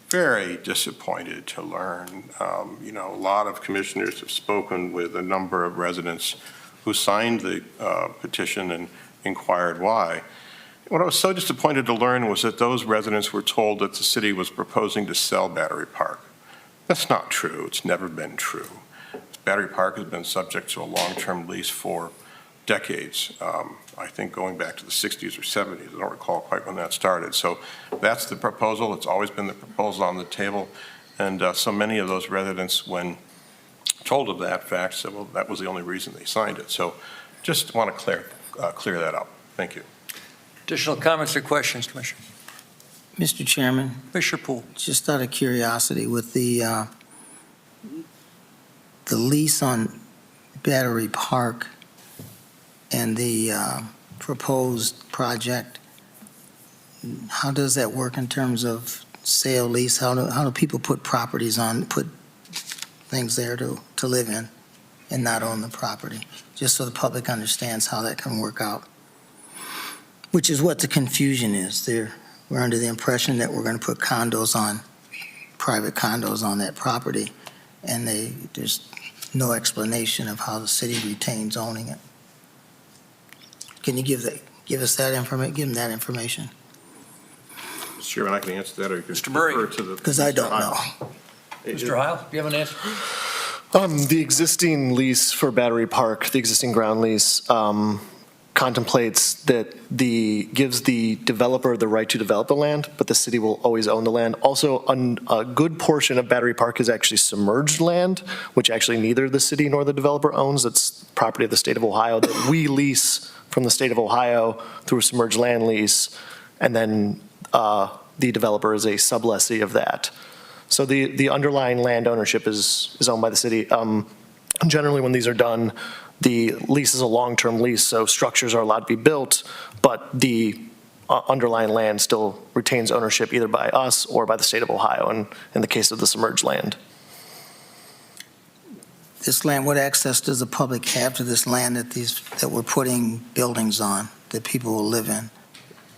very disappointed to learn, a lot of commissioners have spoken with a number of residents who signed the petition and inquired why. What I was so disappointed to learn was that those residents were told that the city was proposing to sell Battery Park. That's not true. It's never been true. Battery Park has been subject to a long-term lease for decades. I think going back to the 60s or 70s. I don't recall quite when that started. So that's the proposal. It's always been the proposal on the table. And so many of those residents, when told of that fact, said, well, that was the only reason they signed it. So just want to clear that up. Thank you. Additional comments or questions, Commissioner? Mr. Chairman, Commissioner Poole. just out of curiosity, with the lease on Battery Park and the proposed project, how does that work in terms of sale lease? How do people put properties on, put things there to live in and not own the property? Just so the public understands how that can work out. Which is what the confusion is. We're under the impression that we're going to put private condos on that property, and there's no explanation of how the city retains owning it. Can you give us that information? Give them that information. Mr. Chairman, I can answer that, or you can Mr. Murray. refer to the. Because I don't know. Mr. Heil, do you have an answer? The existing lease for Battery Park, the existing ground lease, contemplates that gives the developer the right to develop the land, but the city will always own the land. Also, a good portion of Battery Park is actually submerged land, which actually neither the city nor the developer owns. It's property of the state of Ohio that we lease from the state of Ohio through a submerged land lease, and then the developer is a sublessee of that. So the underlying land ownership is owned by the city. Generally, when these are done, the lease is a long-term lease, so structures are allowed to be built, but the underlying land still retains ownership either by us or by the state of Ohio in the case of the submerged land. This land, what access does the public have to this land that we're putting buildings on, that people will live in?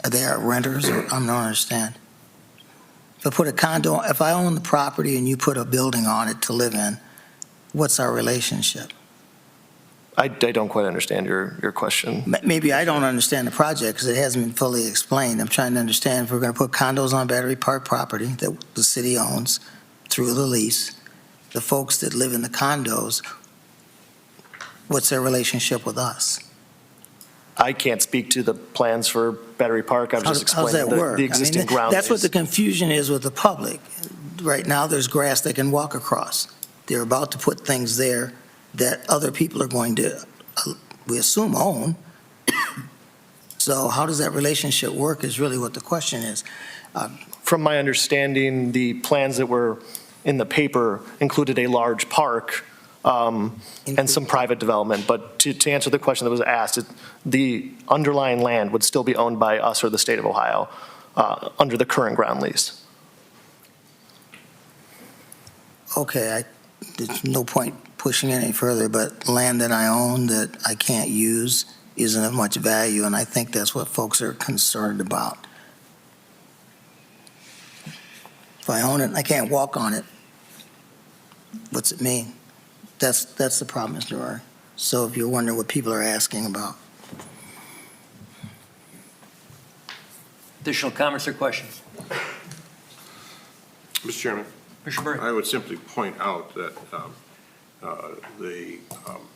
Are they our renters, or I don't understand? If I put a condo, if I own the property and you put a building on it to live in, what's our relationship? I don't quite understand your question. Maybe I don't understand the project because it hasn't been fully explained. I'm trying to understand if we're going to put condos on Battery Park property that the city owns through the lease, the folks that live in the condos, what's their relationship with us? I can't speak to the plans for Battery Park. I was just How's explaining that work? the existing I mean, ground that's what lease. the confusion is with the public. Right now, there's grass they can walk across. They're about to put things there that other people are going to, we assume, own. So how does that relationship work is really what the question is. From my understanding, the plans that were in the paper included a large park and some private development. But to answer the question that was asked, the underlying land would still be owned by us or the state of Ohio under the current ground lease. Okay, there's no point pushing any further, but land that I own that I can't use isn't of much value, and I think that's what folks are concerned about. If I own it and I can't walk on it, what's it mean? That's the problem, Mr. Roy. So if you're wondering what people are asking about. Additional comments or questions? Mr. Chairman, Commissioner Murray. I would simply point out that the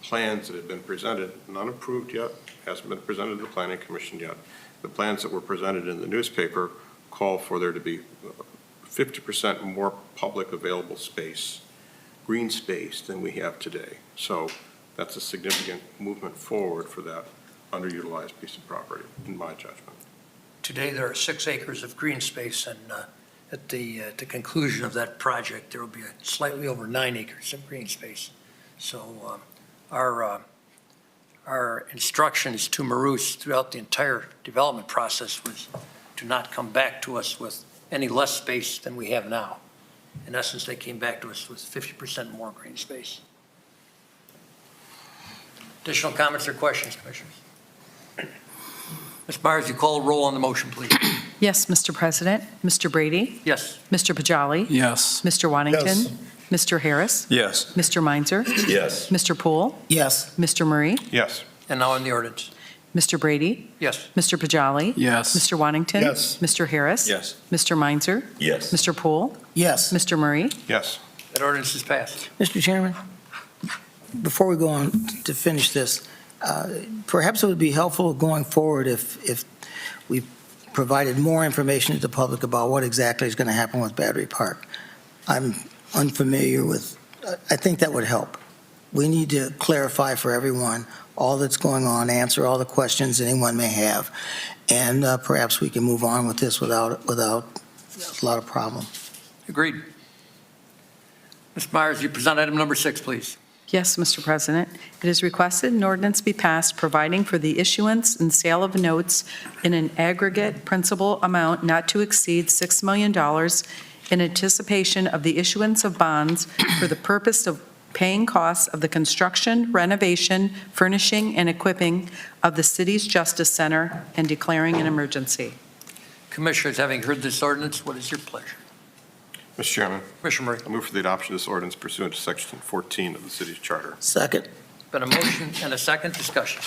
plans that have been presented, none approved yet, hasn't been presented to the Planning Commission yet. The plans that were presented in the newspaper call for there to be 50% more public available space, green space, than we have today. So that's a significant movement forward for that underutilized piece of property, in my judgment. Today, there are 6 acres of green space, and at the conclusion of that project, there will be slightly over 9 acres of green space. So our instructions to Maroos throughout the entire development process was to not come back to us with any less space than we have now. In essence, they came back to us with 50% more green space. Additional comments or questions, Commissioners? Ms. Myers, you call a roll on the motion, please. Yes, Mr. President. Mr. Brady? Yes. Mr. Pajali? Yes. Mr. Wantington? Yes. Mr. Harris? Yes. Mr. Meinzer? Yes. Mr. Poole? Yes. Mr. Murray? Yes. And now on the ordinance. Mr. Brady? Yes. Mr. Pajali? Yes. Mr. Wantington? Yes. Mr. Harris? Yes. Mr. Meinzer? Yes. Mr. Poole? Yes. Mr. Murray? Yes. That ordinance is passed. Mr. Chairman, before we go on to finish this, perhaps it would be helpful going forward if we provided more information to the public about what exactly is going to happen with Battery Park. I'm unfamiliar with, I think that would help. We need to clarify for everyone all that's going on, answer all the questions anyone may have, and perhaps we can move on with this without a lot of problem. Agreed. Ms. Myers, you present item number 6, please. Yes, Mr. President. It is requested an ordinance be passed providing for the issuance and sale of notes in an aggregate principal amount not to exceed $6 million in anticipation of the issuance of bonds for the purpose of paying costs of the construction, renovation, furnishing, and equipping of the city's Justice Center and declaring an emergency. Commissioners, having heard this ordinance, what is your pleasure? Mr. Chairman, Commissioner Murray. I move for the adoption of this ordinance pursuant to Section 14 of the city's charter. Second. Been a motion and a second discussion.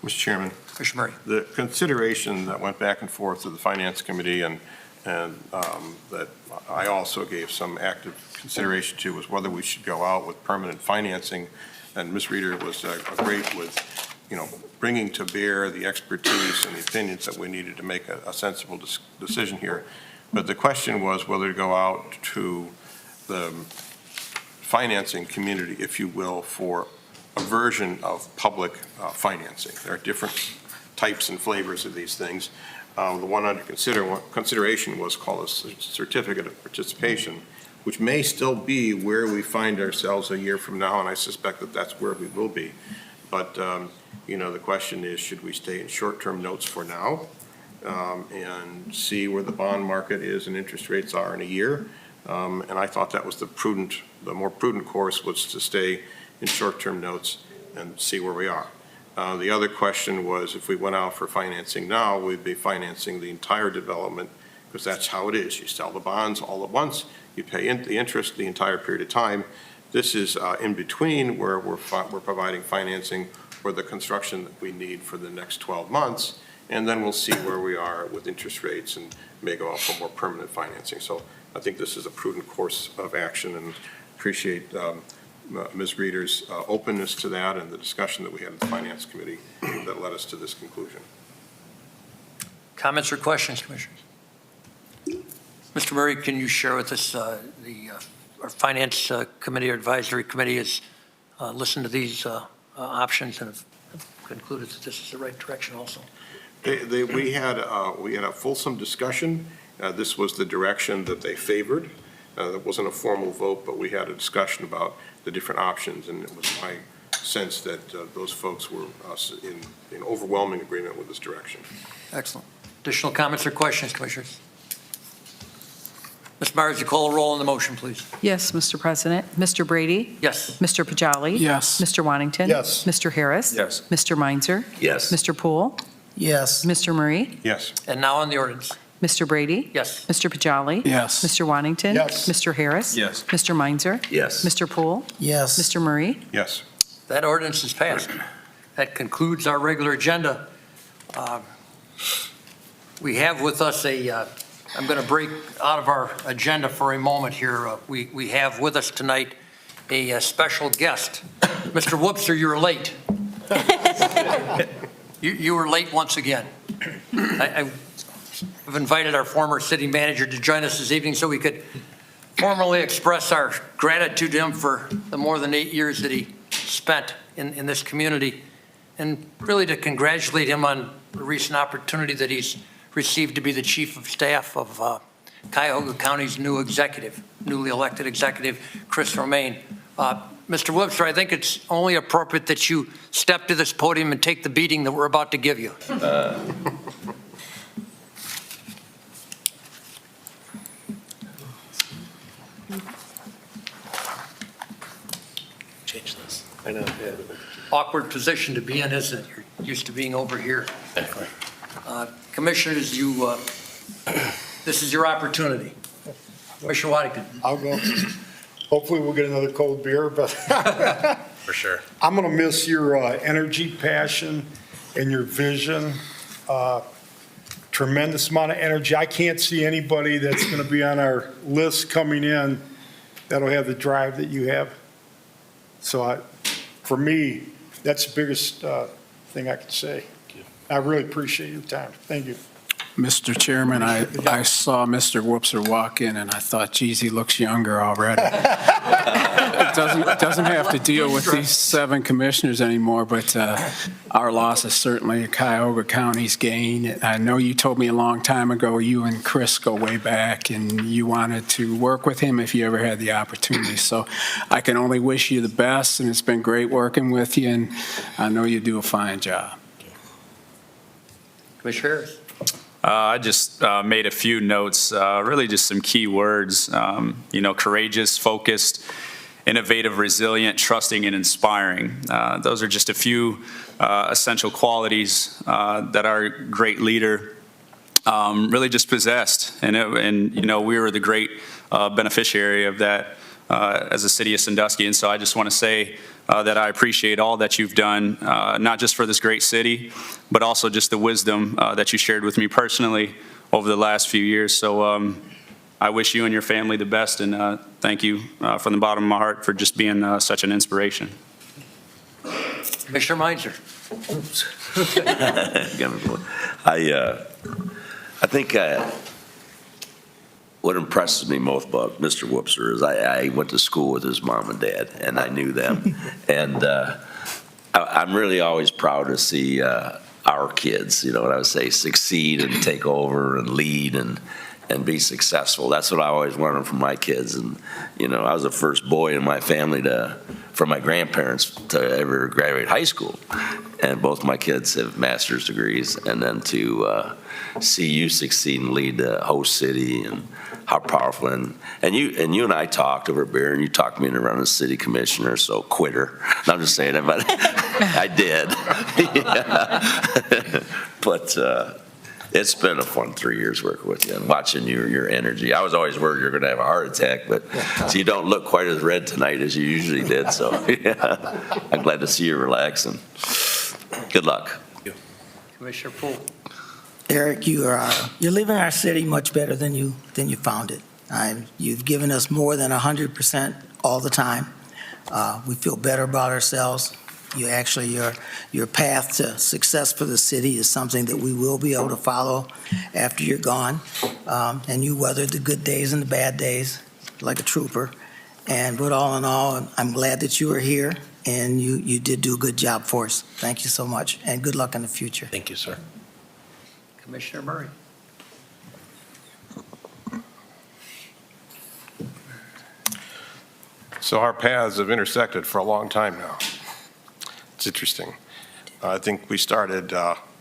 Mr. Chairman, Commissioner Murray. the consideration that went back and forth to the Finance Committee and that I also gave some active consideration to was whether we should go out with permanent financing. And Ms. Reeder was great with, bringing to bear the expertise and the opinions that we needed to make a sensible decision here. But the question was whether to go out to the financing community, if you will, for a version of public financing. There are different types and flavors of these things. The one under consideration was called a certificate of participation, which may still be where we find ourselves a year from now, and I suspect that that's where we will be. But, the question is, should we stay in short-term notes for now and see where the bond market is and interest rates are in a year? And I thought that was the more prudent course was to stay in short-term notes and see where we are. The other question was, if we went out for financing now, we'd be financing the entire development, because that's how it is. You sell the bonds all at once, you pay the interest the entire period of time. This is in between, where we're providing financing for the construction that we need for the next 12 months, and then we'll see where we are with interest rates and may go out for more permanent financing. So I think this is a prudent course of action, and appreciate Ms. Reeder's openness to that and the discussion that we had in the Finance Committee that led us to this conclusion. Comments or questions, Commissioners? Mr. Murray, can you share with us, our Finance Committee or Advisory Committee has listened to these options and have concluded that this is the right direction also? We had a fulsome discussion. This was the direction that they favored. It wasn't a formal vote, but we had a discussion about the different options, and it was my sense that those folks were in overwhelming agreement with this direction. Excellent. Additional comments or questions, Commissioners? Ms. Myers, you call a roll on the motion, please. Yes, Mr. President. Mr. Brady? Yes. Mr. Pajali? Yes. Mr. Wantington? Yes. Mr. Harris? Yes. Mr. Meinzer? Yes. Mr. Poole? Yes. Mr. Murray? Yes. And now on the ordinance. Mr. Brady? Yes. Mr. Pajali? Yes. Mr. Wantington? Yes. Mr. Harris? Yes. Mr. Meinzer? Yes. Mr. Poole? Yes. Mr. Murray? Yes. That ordinance is passed. That concludes our regular agenda. We have with us I'm going to break out of our agenda for a moment here. We have with us tonight a special guest. Mr. Whoopster, you were late. You were late once again. I've invited our former city manager to join us this evening so we could formally express our gratitude to him for the more than 8 years that he spent in this community, and really to congratulate him on the recent opportunity that he's received to be the Chief of Staff of Cuyahoga County's newly elected executive, Chris Romaine. Mr. Webster, I think it's only appropriate that you step to this podium and take the beating that we're about to give you. Change this. I know. Awkward position to be in, isn't it? You're used to being over here. Commissioners, this is your opportunity. Commissioner Waddington. I'll go. Hopefully we'll get another cold beer, but For sure. I'm going to miss your energy, passion, and your vision. Tremendous amount of energy. I can't see anybody that's going to be on our list coming in that'll have the drive that you have. So for me, that's the biggest thing I can say. I really appreciate your time. Thank you. Mr. Chairman, I saw Mr. Whoopser walk in, and I thought, geez, he looks younger already. It doesn't have to deal with these 7 commissioners anymore, but our loss is certainly Cuyahoga County's gain. I know you told me a long time ago you and Chris go way back, and you wanted to work with him if you ever had the opportunity. So I can only wish you the best, and it's been great working with you, and I know you do a fine job. Commissioner Harris. I just made a few notes, really just some key words, courageous, focused, innovative, resilient, trusting, and inspiring. Those are just a few essential qualities that our great leader really just possessed. And we were the great beneficiary of that as a city of Sandusky. And so I just want to say that I appreciate all that you've done, not just for this great city, but also just the wisdom that you shared with me personally over the last few years. So I wish you and your family the best, and thank you from the bottom of my heart for just being such an inspiration. Commissioner Meinzer. I think what impresses me most about Mr. Whoopser is I went to school with his mom and dad, and I knew them. And I'm really always proud to see our kids, what I would say, succeed and take over and lead and be successful. That's what I always wanted from my kids. And, I was the first boy in my family to for my grandparents to ever graduate high school. And both my kids have master's degrees, and then to see you succeed and lead the host city and how powerful. And you and I talked over beer, and you talked me into running as city commissioner, so quitter. And I'm just saying that, but I did. Yeah. But it's been a fun 3 years working with you and watching your energy. I was always worried you're going to have a heart attack, but so you don't look quite as red tonight as you usually did. So yeah, I'm glad to see you relaxing. Good luck. Commissioner Poole. Eric, you're leaving our city much better than you found it. You've given us more than 100% all the time. We feel better about ourselves. You actually, your path to success for the city is something that we will be able to follow after you're gone. And you weathered the good days and the bad days like a trooper. But all in all, I'm glad that you are here, and you did do a good job for us. Thank you so much, and good luck in the future. Thank you, sir. Commissioner Murray. So our paths have intersected for a long time now. It's interesting. I think we started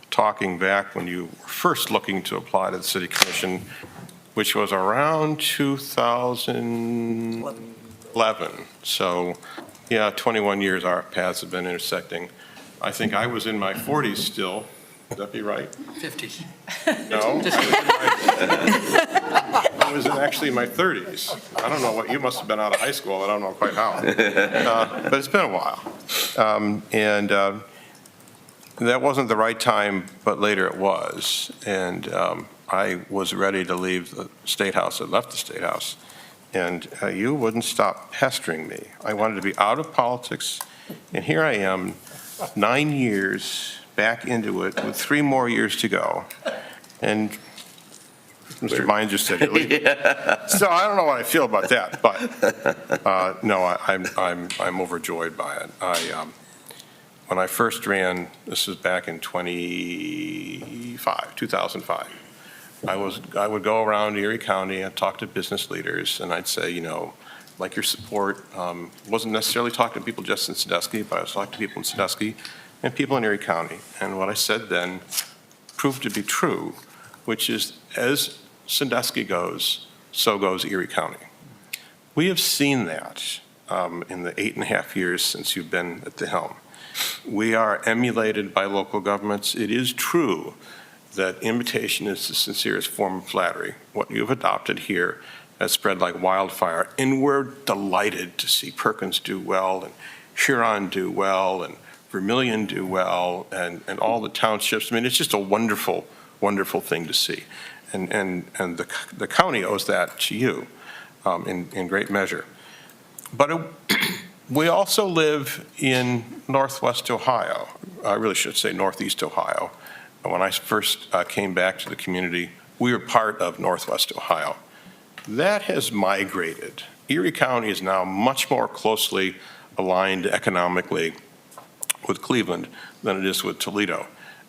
talking back when you were first looking to apply to the City Commission, which was around 2011. So, yeah, 21 years our paths have been intersecting. I think I was in my 40s still. Would that be right? 50s. No. I was actually in my 30s. I don't know what, you must have been out of high school. I don't know quite how. But it's been a while. That wasn't the right time, but later it was. And I was ready to leave the State House. I left the State House. And you wouldn't stop pestering me. I wanted to be out of politics. And here I am, 9 years back into it with 3 more years to go. And Mr. Vine just said, yeah. So I don't know what I feel about that, but no, I'm overjoyed by it. When I first ran, this was back in 2005, I would go around Erie County and talk to business leaders, and I'd say, like your support, wasn't necessarily talking to people just in Sandusky, but I was talking to people in Sandusky and people in Erie County. And what I said then proved to be true, which is as Sandusky goes, so goes Erie County. We have seen that in the 8.5 years since you've been at the helm. We are emulated by local governments. It is true that imitation is the sincerest form of flattery. What you've adopted here has spread like wildfire, and we're delighted to see Perkins do well, and Huron do well, and Vermillion do well, and all the townships. I mean, it's just a wonderful, wonderful thing to see. And the county owes that to you in great measure. But we also live in Northwest Ohio. I really should say Northeast Ohio. When I first came back to the community, we were part of Northwest Ohio. That has migrated. Erie County is now much more closely aligned economically with Cleveland than it is with Toledo.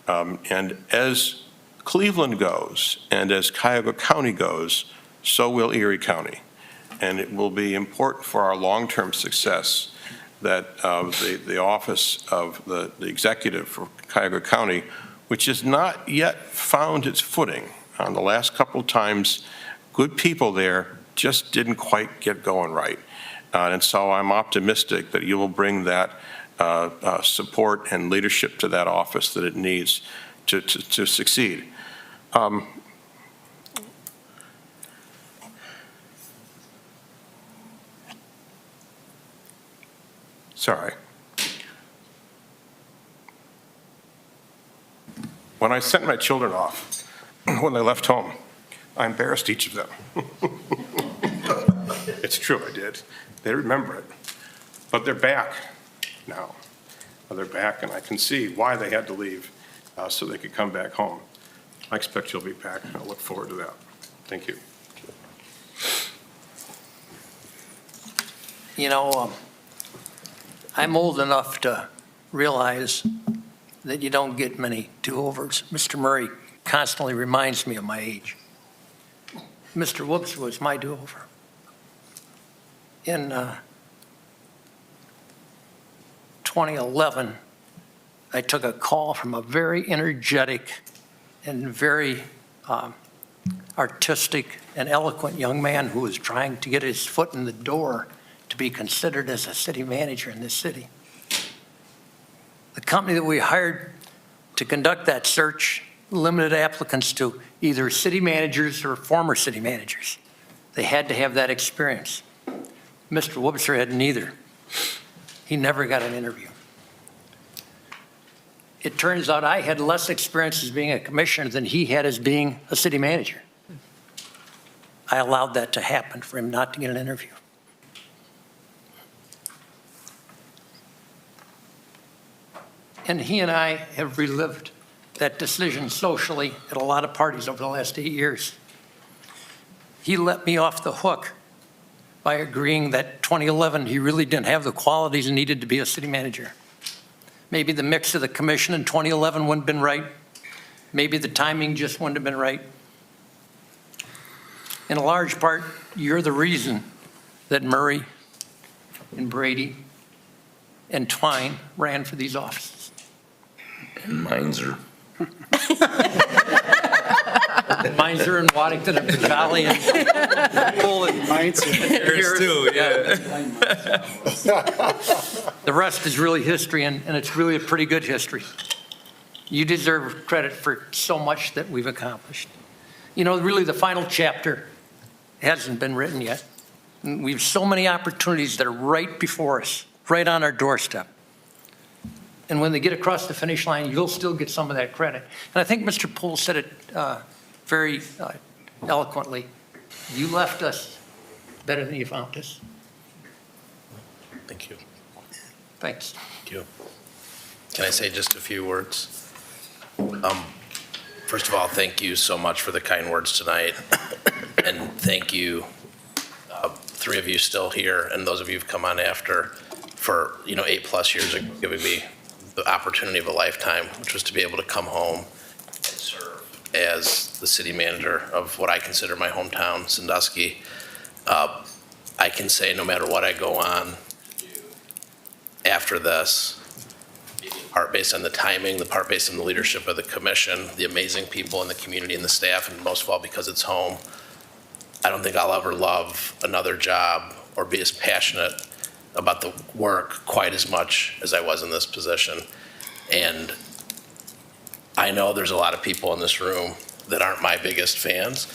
And as Cleveland goes, and as Cuyahoga County goes, so will Erie County. And it will be important for our long-term success that the office of the executive for Cuyahoga County, which has not yet found its footing. On the last couple of times, good people there just didn't quite get going right. And so I'm optimistic that you will bring that support and leadership to that office that it needs to succeed. Sorry. When I sent my children off, when they left home, I embarrassed each of them. It's true, I did. They remember it. But they're back now. They're back, and I can see why they had to leave so they could come back home. I expect you'll be back, and I look forward to that. Thank you. I'm old enough to realize that you don't get many do-overs. Mr. Murray constantly reminds me of my age. Mr. Whoops was my do-over. In 2011, I took a call from a very energetic and very artistic and eloquent young man who was trying to get his foot in the door to be considered as a city manager in this city. The company that we hired to conduct that search limited applicants to either city managers or former city managers. They had to have that experience. Mr. Webster had neither. He never got an interview. It turns out I had less experience as being a commissioner than he had as being a city manager. I allowed that to happen for him not to get an interview. And he and I have relived that decision socially at a lot of parties over the last 8 years. He let me off the hook by agreeing that 2011, he really didn't have the qualities needed to be a city manager. Maybe the mix of the commission in 2011 wouldn't have been right. Maybe the timing just wouldn't have been right. In a large part, you're the reason that Murray and Brady and Twine ran for these offices. And Meinzer. Meinzer and Waddington and Picali and Bull and Harris. too, The rest is really history, and it's really a pretty good history. You deserve credit for so much that we've accomplished. You know, really the final chapter hasn't been written yet. We have so many opportunities that are right before us, right on our doorstep. And when they get across the finish line, you'll still get some of that credit. And I think Mr. Poole said it very eloquently. You left us better than you found us. Thank you. Thanks. Thank you. Can I say just a few words? First of all, thank you so much for the kind words tonight. And thank you, three of you still here, and those of you who've come on after, for 8+ years of giving me the opportunity of a lifetime, which was to be able to come home and serve as the city manager of what I consider my hometown, Sandusky. I can say no matter what I go on after this, the part based on the timing, the part based on the leadership of the commission, the amazing people in the community and the staff, and most of all because it's home, I don't think I'll ever love another job or be as passionate about the work quite as much as I was in this position. And I know there's a lot of people in this room that aren't my biggest fans.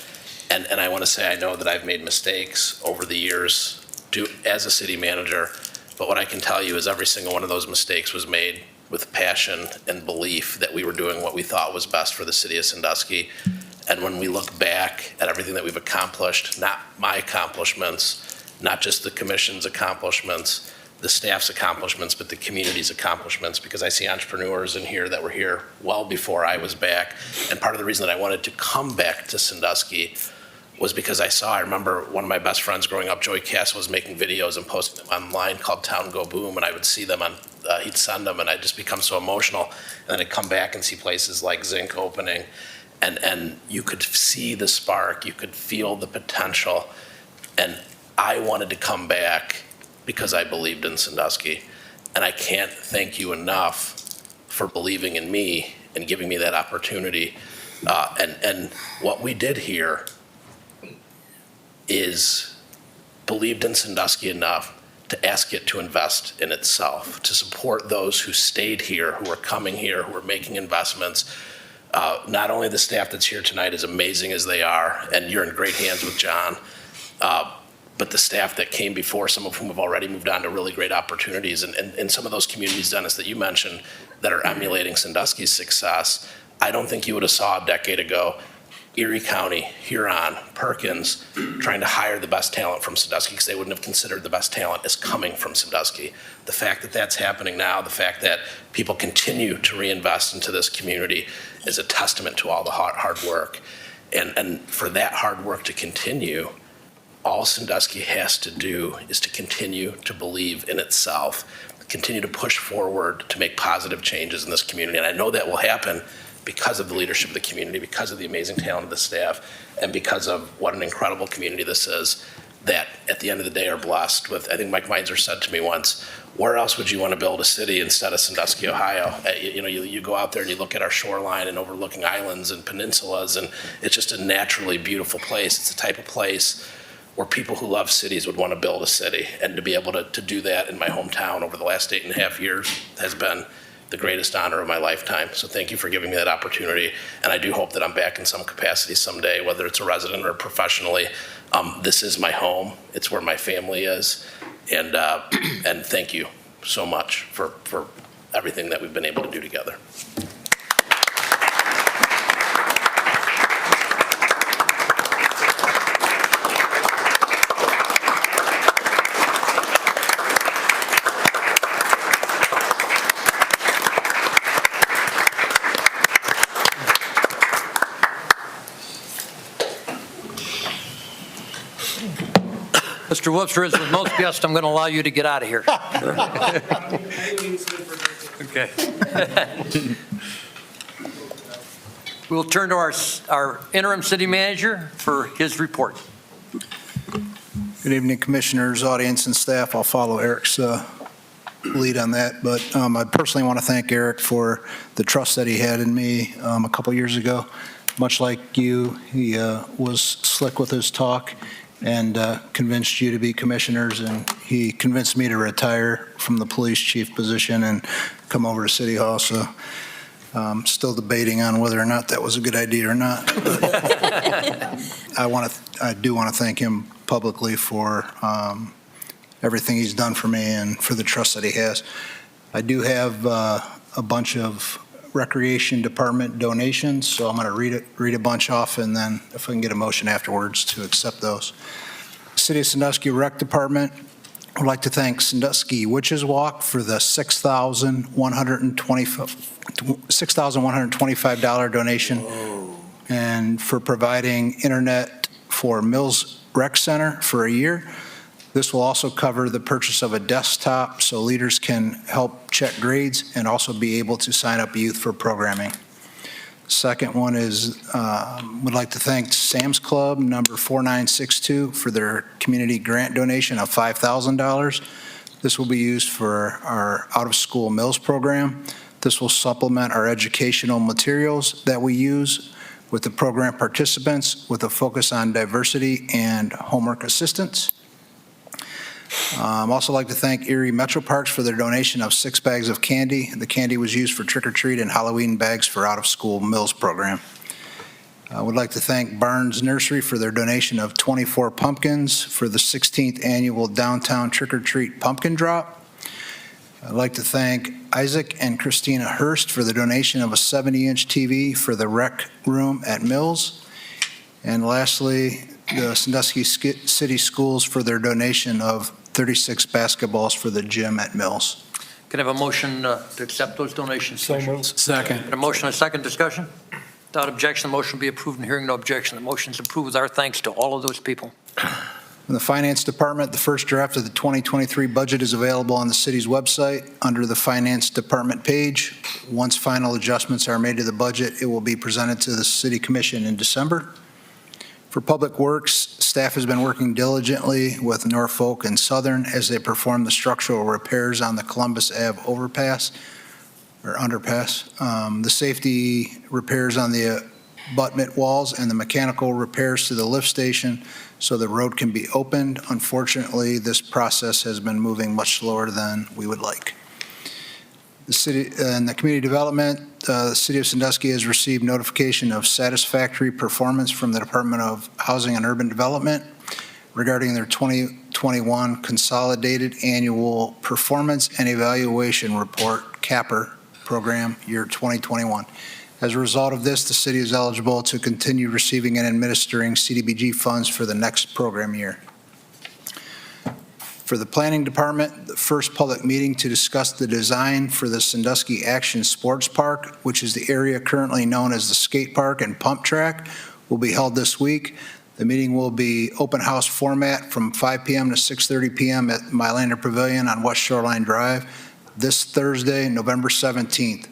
And I want to say I know that I've made mistakes over the years as a city manager. But what I can tell you is every single one of those mistakes was made with passion and belief that we were doing what we thought was best for the city of Sandusky. And when we look back at everything that we've accomplished, not my accomplishments, not just the commission's accomplishments, the staff's accomplishments, but the community's accomplishments, because I see entrepreneurs in here that were here well before I was back. And part of the reason that I wanted to come back to Sandusky was because I remember one of my best friends growing up, Joey Castle, was making videos and posting them online called Town Go Boom, and I would see them he'd send them, and I'd just become so emotional. And then I'd come back and see places like Zinc opening, and you could see the spark, you could feel the potential. And I wanted to come back because I believed in Sandusky. And I can't thank you enough for believing in me and giving me that opportunity. And what we did here is believed in Sandusky enough to ask it to invest in itself, to support those who stayed here, who are coming here, who are making investments. Not only the staff that's here tonight, as amazing as they are, and you're in great hands with John, but the staff that came before, some of whom have already moved on to really great opportunities. And some of those communities, Dennis, that you mentioned that are emulating Sandusky's success, I don't think you would have saw a decade ago Erie County, Huron, Perkins, trying to hire the best talent from Sandusky because they wouldn't have considered the best talent as coming from Sandusky. The fact that that's happening now, the fact that people continue to reinvest into this community is a testament to all the hard work. And for that hard work to continue, all Sandusky has to do is to continue to believe in itself, continue to push forward to make positive changes in this community. And I know that will happen because of the leadership of the community, because of the amazing talent of the staff, and because of what an incredible community this is, that at the end of the day are blessed with. I think Mike Meinzer said to me once, where else would you want to build a city instead of Sandusky, Ohio? You go out there and you look at our shoreline and overlooking islands and peninsulas, and it's just a naturally beautiful place. It's the type of place where people who love cities would want to build a city. And to be able to do that in my hometown over the last 8.5 years has been the greatest honor of my lifetime. So thank you for giving me that opportunity. And I do hope that I'm back in some capacity someday, whether it's a resident or professionally. This is my home. It's where my family is. And thank you so much for everything that we've been able to do together. Mr. Webster, as with most guests, I'm going to allow you to get out of here. Okay. We'll turn to our interim city manager for his report. Good evening, commissioners, audience, and staff. I'll follow Eric's lead on that, but I personally want to thank Eric for the trust that he had in me a couple years ago. Much like you, he was slick with his talk and convinced you to be commissioners, and he convinced me to retire from the police chief position and come over to City Hall. So still debating on whether or not that was a good idea or not. I do want to thank him publicly for everything he's done for me and for the trust that he has. I do have a bunch of Recreation Department donations, so I'm going to read a bunch off, and then if I can get a motion afterwards to accept those. City of Sandusky Rec Department would like to thank Sandusky Witches Walk for the $6,125 donation and for providing internet for Mills Rec Center for a year. This will also cover the purchase of a desktop so leaders can help check grades and also be able to sign up youth for programming. Second one is, would like to thank Sam's Club number 4962 for their community grant donation of $5,000. This will be used for our out-of-school meals program. This will supplement our educational materials that we use with the program participants with a focus on diversity and homework assistance. Also like to thank Erie Metro Parks for their donation of 6 bags of candy. The candy was used for trick-or-treat and Halloween bags for out-of-school meals program. I would like to thank Barnes Nursery for their donation of 24 pumpkins for the 16th annual downtown trick-or-treat pumpkin drop. I'd like to thank Isaac and Christina Hurst for the donation of a 70-inch TV for the rec room at Mills. And lastly, the Sandusky City Schools for their donation of 36 basketballs for the gym at Mills. Can I have a motion to accept those donations? So moved. Second. A motion and a second discussion? Without objection, the motion will be approved, and hearing no objection, the motion is approved with our thanks to all of those people. In the Finance Department, the first draft of the 2023 budget is available on the city's website under the Finance Department page. Once final adjustments are made to the budget, it will be presented to the City Commission in December. For Public Works, staff has been working diligently with Norfolk and Southern as they perform the structural repairs on the Columbus Ave overpass or underpass. The safety repairs on the abutment walls and the mechanical repairs to the lift station so the road can be opened. Unfortunately, this process has been moving much slower than we would like. The city and the community development, the City of Sandusky has received notification of satisfactory performance from the Department of Housing and Urban Development regarding their 2021 Consolidated Annual Performance and Evaluation Report, CAPR program, year 2021. As a result of this, the city is eligible to continue receiving and administering CDBG funds for the next program year. For the Planning Department, the first public meeting to discuss the design for the Sandusky Action Sports Park, which is the area currently known as the skate park and pump track, will be held this week. The meeting will be open house format from 5 p.m. to 6:30 p.m. at Mylander Pavilion on West Shoreline Drive this Thursday, November 17th.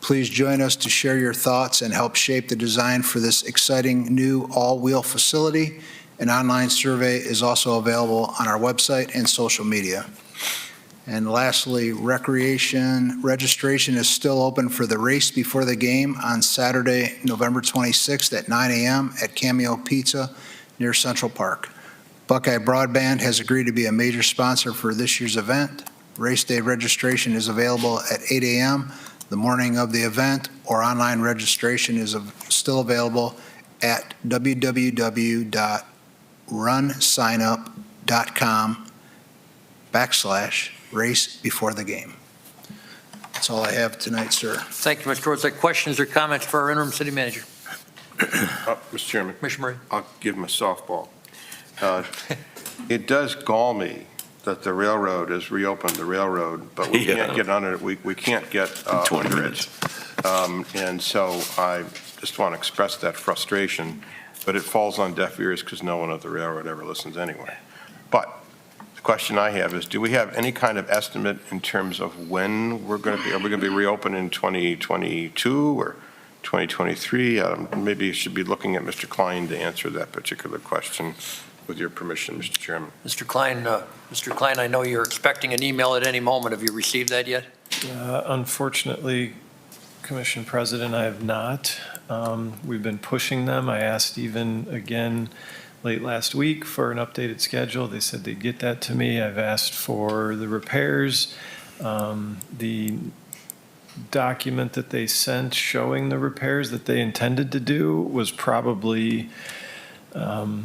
Please join us to share your thoughts and help shape the design for this exciting new all-wheel facility. An online survey is also available on our website and social media. And lastly, recreation registration is still open for the race before the game on Saturday, November 26th at 9 a.m. at Cameo Pizza near Central Park. Buckeye Broadband has agreed to be a major sponsor for this year's event. Race day registration is available at 8 a.m. the morning of the event, or online registration is still available at www.runsignup.com/race before the game. That's all I have tonight, sir. Thank you, Mr. Rhodes. Questions or comments for our interim city manager? Mr. Chairman. Commissioner Murray. I'll give him a softball. It does gall me that the railroad has reopened the railroad, but we can't get on it, we can't get on it. And so I just want to express that frustration, but it falls on deaf ears because no one at the railroad ever listens anyway. But the question I have is, do we have any kind of estimate in terms of when we're going to be, are we going to be reopened in 2022 or 2023? Maybe you should be looking at Mr. Klein to answer that particular question, with your permission, Mr. Chairman. Mr. Klein, I know you're expecting an email at any moment. Have you received that yet? Unfortunately, Commission President, I have not. We've been pushing them. I asked even again late last week for an updated schedule. They said they'd get that to me. I've asked for the repairs. The document that they sent showing the repairs that they intended to do was probably, how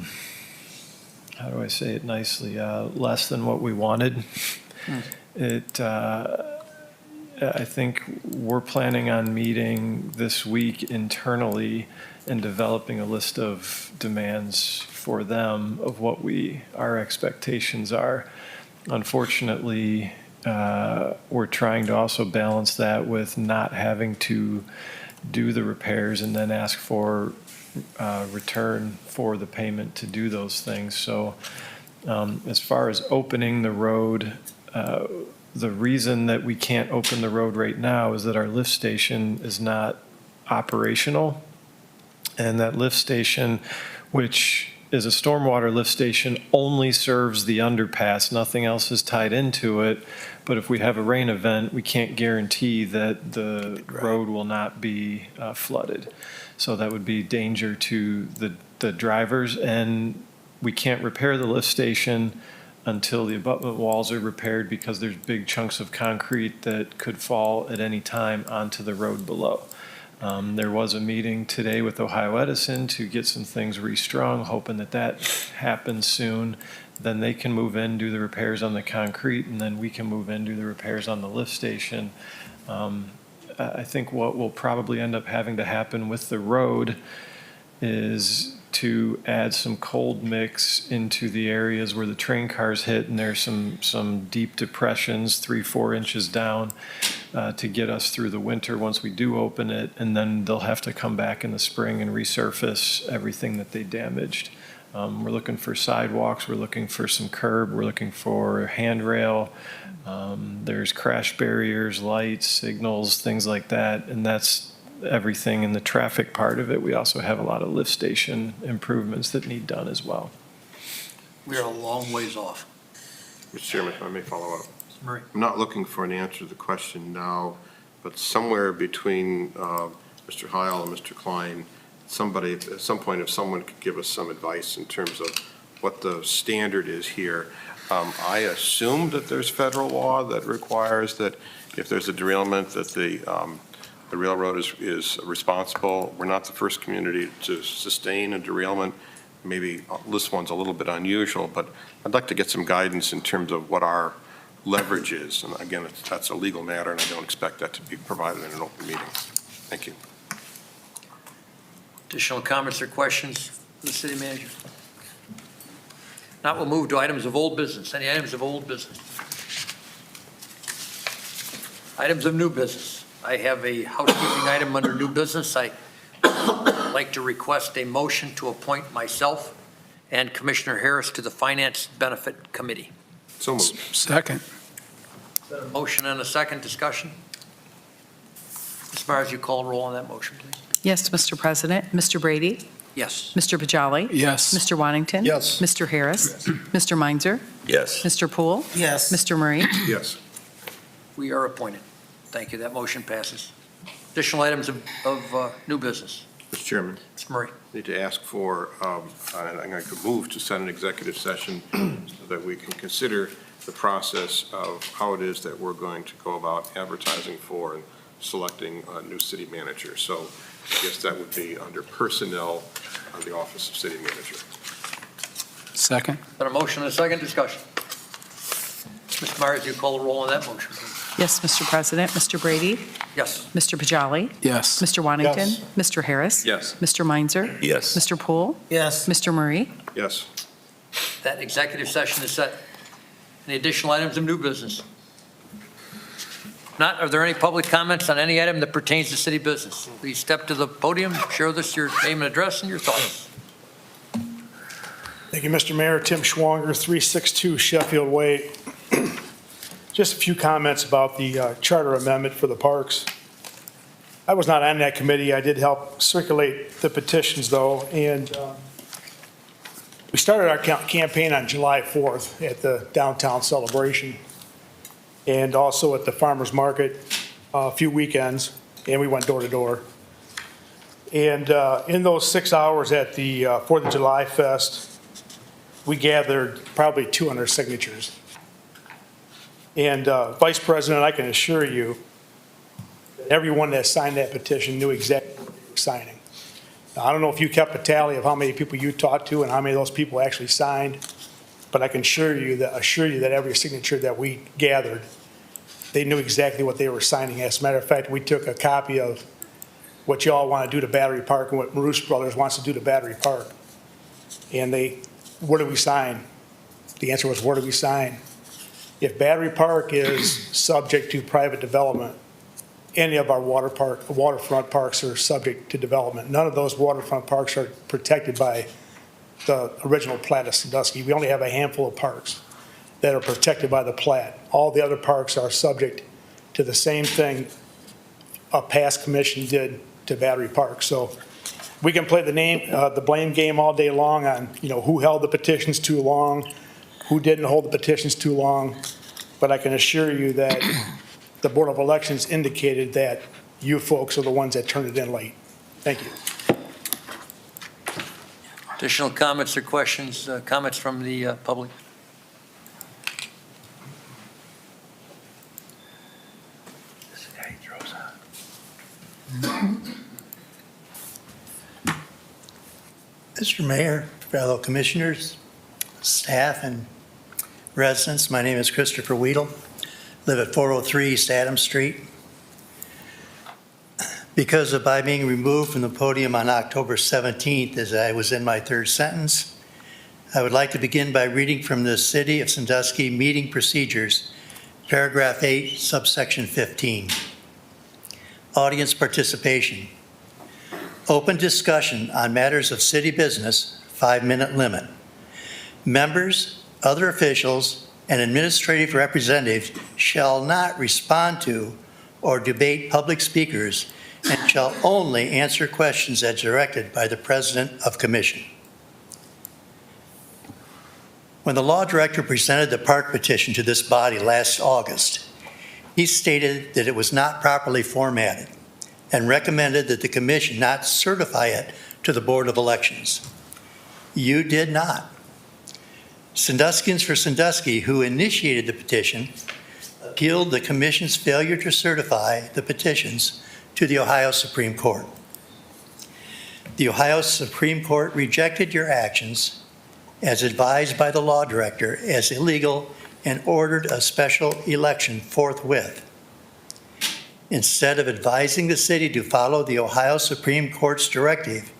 do I say it nicely, less than what we wanted. I think we're planning on meeting this week internally and developing a list of demands for them of what our expectations are. Unfortunately, we're trying to also balance that with not having to do the repairs and then ask for return for the payment to do those things. So as far as opening the road, the reason that we can't open the road right now is that our lift station is not operational. And that lift station, which is a stormwater lift station, only serves the underpass. Nothing else is tied into it. But if we have a rain event, we can't guarantee that the road will not be flooded. So that would be danger to the drivers. And we can't repair the lift station until the abutment walls are repaired because there's big chunks of concrete that could fall at any time onto the road below. There was a meeting today with Ohio Edison to get some things restrung, hoping that happens soon. Then they can move in, do the repairs on the concrete, and then we can move in, do the repairs on the lift station. I think what will probably end up having to happen with the road is to add some cold mix into the areas where the train cars hit, and there's some deep depressions, 3-4 inches down, to get us through the winter once we do open it, and then they'll have to come back in the spring and resurface everything that they damaged. We're looking for sidewalks, we're looking for some curb, we're looking for handrail, there's crash barriers, lights, signals, things like that, and that's everything in the traffic part of it. We also have a lot of lift station improvements that need done as well. We are a long ways off. Mr. Chairman, if I may follow up. Mr. Murray. I'm not looking for an answer to the question now, but somewhere between Mr. Heil and Mr. Klein, somebody, at some point, if someone could give us some advice in terms of what the standard is here. I assume that there's federal law that requires that if there's a derailment that the railroad is responsible. We're not the first community to sustain a derailment. Maybe this one's a little bit unusual, but I'd like to get some guidance in terms of what our leverage is. And again, that's a legal matter, and I don't expect that to be provided in an open meeting. Thank you. Additional comments or questions for the city manager? Now we'll move to items of old business. Any items of old business? Items of new business. I have a housekeeping item under new business. I'd like to request a motion to appoint myself and Commissioner Harris to the Finance Benefit Committee. So moved. Second. A motion and a second discussion. Ms. Myers, you call roll on that motion, please. Yes, Mr. President. Mr. Brady? Yes. Mr. Bajali? Yes. Mr. Wantington? Yes. Mr. Harris? Mr. Meinzer? Yes. Mr. Poole? Yes. Mr. Murray? Yes. we are appointed. Thank you. That motion passes. Additional items of new business. Mr. Chairman, Mr. Murray. need to ask for, I'm going to move to set an executive session so that we can consider the process of how it is that we're going to go about advertising for and selecting a new city manager. So I guess that would be under personnel on the Office of City Manager. Second. Got a motion and a second discussion. Mr. Myers, you call the roll on that motion, please. Yes, Mr. President. Mr. Brady? Yes. Mr. Pajali? Yes. Mr. Wantington? Yes. Mr. Harris? Yes. Mr. Meinzer? Yes. Mr. Poole? Yes. Mr. Murray? Yes. That executive session is set. Any additional items of new business? Not, are there any public comments on any item that pertains to city business? Please step to the podium, share with us your name and address and your thoughts. Thank you, Mr. Mayor. Tim Schwanger, 362 Sheffield Way. Just a few comments about the charter amendment for the parks. I was not on that committee. I did help circulate the petitions, though, and we started our campaign on July 4th at the downtown celebration and also at the farmer's market a few weekends, and we went door to door. And in those 6 hours at the 4th of July Fest, we gathered probably 200 signatures. And Vice President, I can assure you, that everyone that signed that petition knew exactly what they were signing. Now, I don't know if you kept a tally of how many people you talked to and how many of those people actually signed, but I can assure you that every signature that we gathered, they knew exactly what they were signing. As a matter of fact, we took a copy of what y'all want to do to Battery Park and what Marush Brothers wants to do to Battery Park. And where do we sign? The answer was, where do we sign? If Battery Park is subject to private development, any of our waterfront parks are subject to development. None of those waterfront parks are protected by the original plat of Sandusky. We only have a handful of parks that are protected by the plat. All the other parks are subject to the same thing a past commission did to Battery Park. So we can play the blame game all day long on, who held the petitions too long, who didn't hold the petitions too long, but I can assure you that the Board of Elections indicated that you folks are the ones that turned it in late. Thank you. Additional comments or questions, comments from the public? Mr. Mayor, fellow commissioners, staff, and residents, my name is Christopher Weedle. Live at 403 East Adams Street. Because of my being removed from the podium on October 17th as I was in my third sentence, I would like to begin by reading from the City of Sandusky Meeting Procedures, paragraph 8, subsection 15. Audience participation. Open discussion on matters of city business, 5-minute limit. Members, other officials, and administrative representatives shall not respond to or debate public speakers and shall only answer questions as directed by the President of Commission. When the law director presented the park petition to this body last August, he stated that it was not properly formatted and recommended that the commission not certify it to the Board of Elections. You did not. Sanduskians for Sandusky, who initiated the petition, appealed the commission's failure to certify the petitions to the Ohio Supreme Court. The Ohio Supreme Court rejected your actions as advised by the law director as illegal and ordered a special election forthwith. Instead of advising the city to follow the Ohio Supreme Court's directive,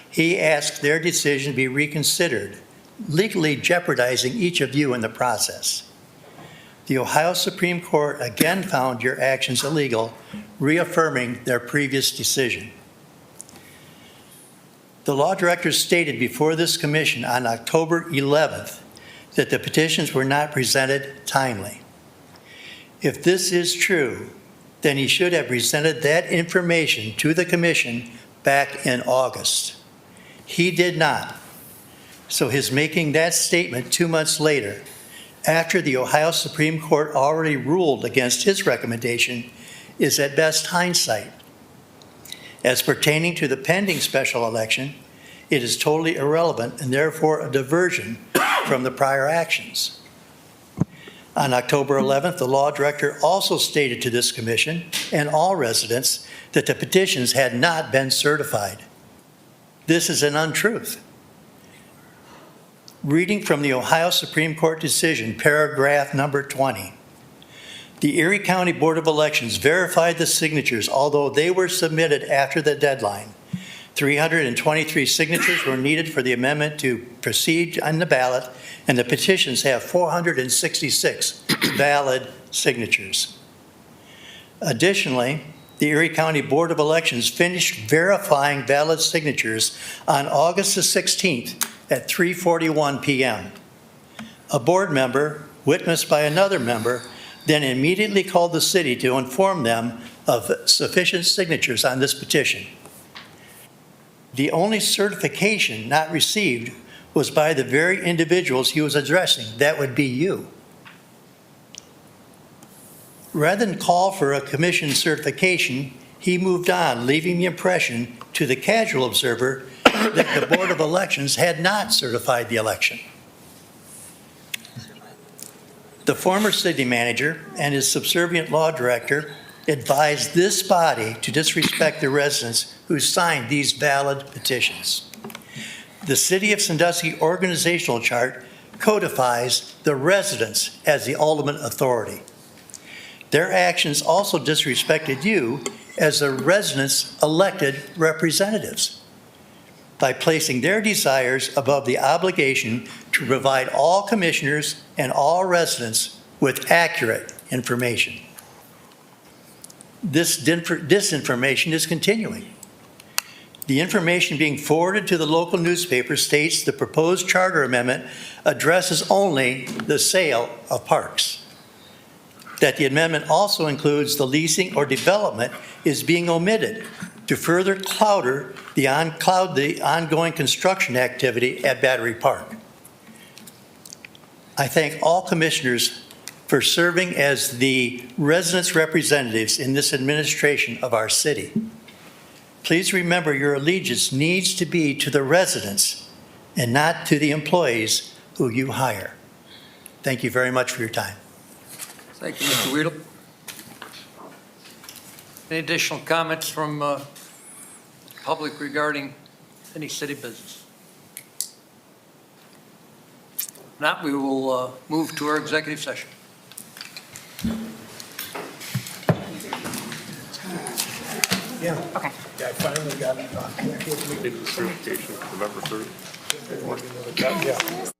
he asked their decision be reconsidered, legally jeopardizing each of you in the process. The Ohio Supreme Court again found your actions illegal, reaffirming their previous decision. The law director stated before this commission on October 11th that the petitions were not presented timely. If this is true, then he should have presented that information to the commission back in August. He did not. So his making that statement 2 months later after the Ohio Supreme Court already ruled against his recommendation is at best hindsight. As pertaining to the pending special election, it is totally irrelevant and therefore a diversion from the prior actions. On October 11th, the law director also stated to this commission and all residents that the petitions had not been certified. This is an untruth. Reading from the Ohio Supreme Court decision, paragraph number 20. The Erie County Board of Elections verified the signatures, although they were submitted after the deadline. 323 signatures were needed for the amendment to proceed on the ballot, and the petitions have 466 valid signatures. Additionally, the Erie County Board of Elections finished verifying valid signatures on August the 16th at 3:41 p.m. A board member, witnessed by another member, then immediately called the city to inform them of sufficient signatures on this petition. The only certification not received was by the very individuals he was addressing. That would be you. Rather than call for a commission certification, he moved on, leaving the impression to the casual observer that the Board of Elections had not certified the election. The former city manager and his subservient law director advised this body to disrespect the residents who signed these valid petitions. The City of Sandusky organizational chart codifies the residents as the ultimate authority. Their actions also disrespected you as the residents' elected representatives by placing their desires above the obligation to provide all commissioners and all residents with accurate information. This disinformation is continuing. The information being forwarded to the local newspaper states the proposed charter amendment addresses only the sale of parks. That the amendment also includes the leasing or development is being omitted to further cloud the ongoing construction activity at Battery Park. I thank all commissioners for serving as the residents' representatives in this administration of our city. Please remember your allegiance needs to be to the residents and not to the employees who you hire. Thank you very much for your time. Thank you, Mr. Weedle. Any additional comments from public regarding any city business? If not, we will move to our executive session. Yeah. Okay. Yeah, I finally got it. Certification, November 3rd. Yeah.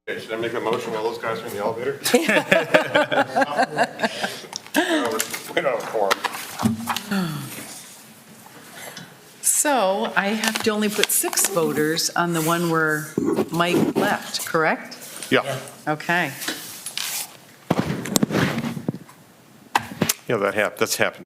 Okay, should I make a motion while those guys are in the elevator? We don't have a quorum. So I have to only put 6 voters on the one where Mike left, correct? Yeah, Okay. yeah, that's happened.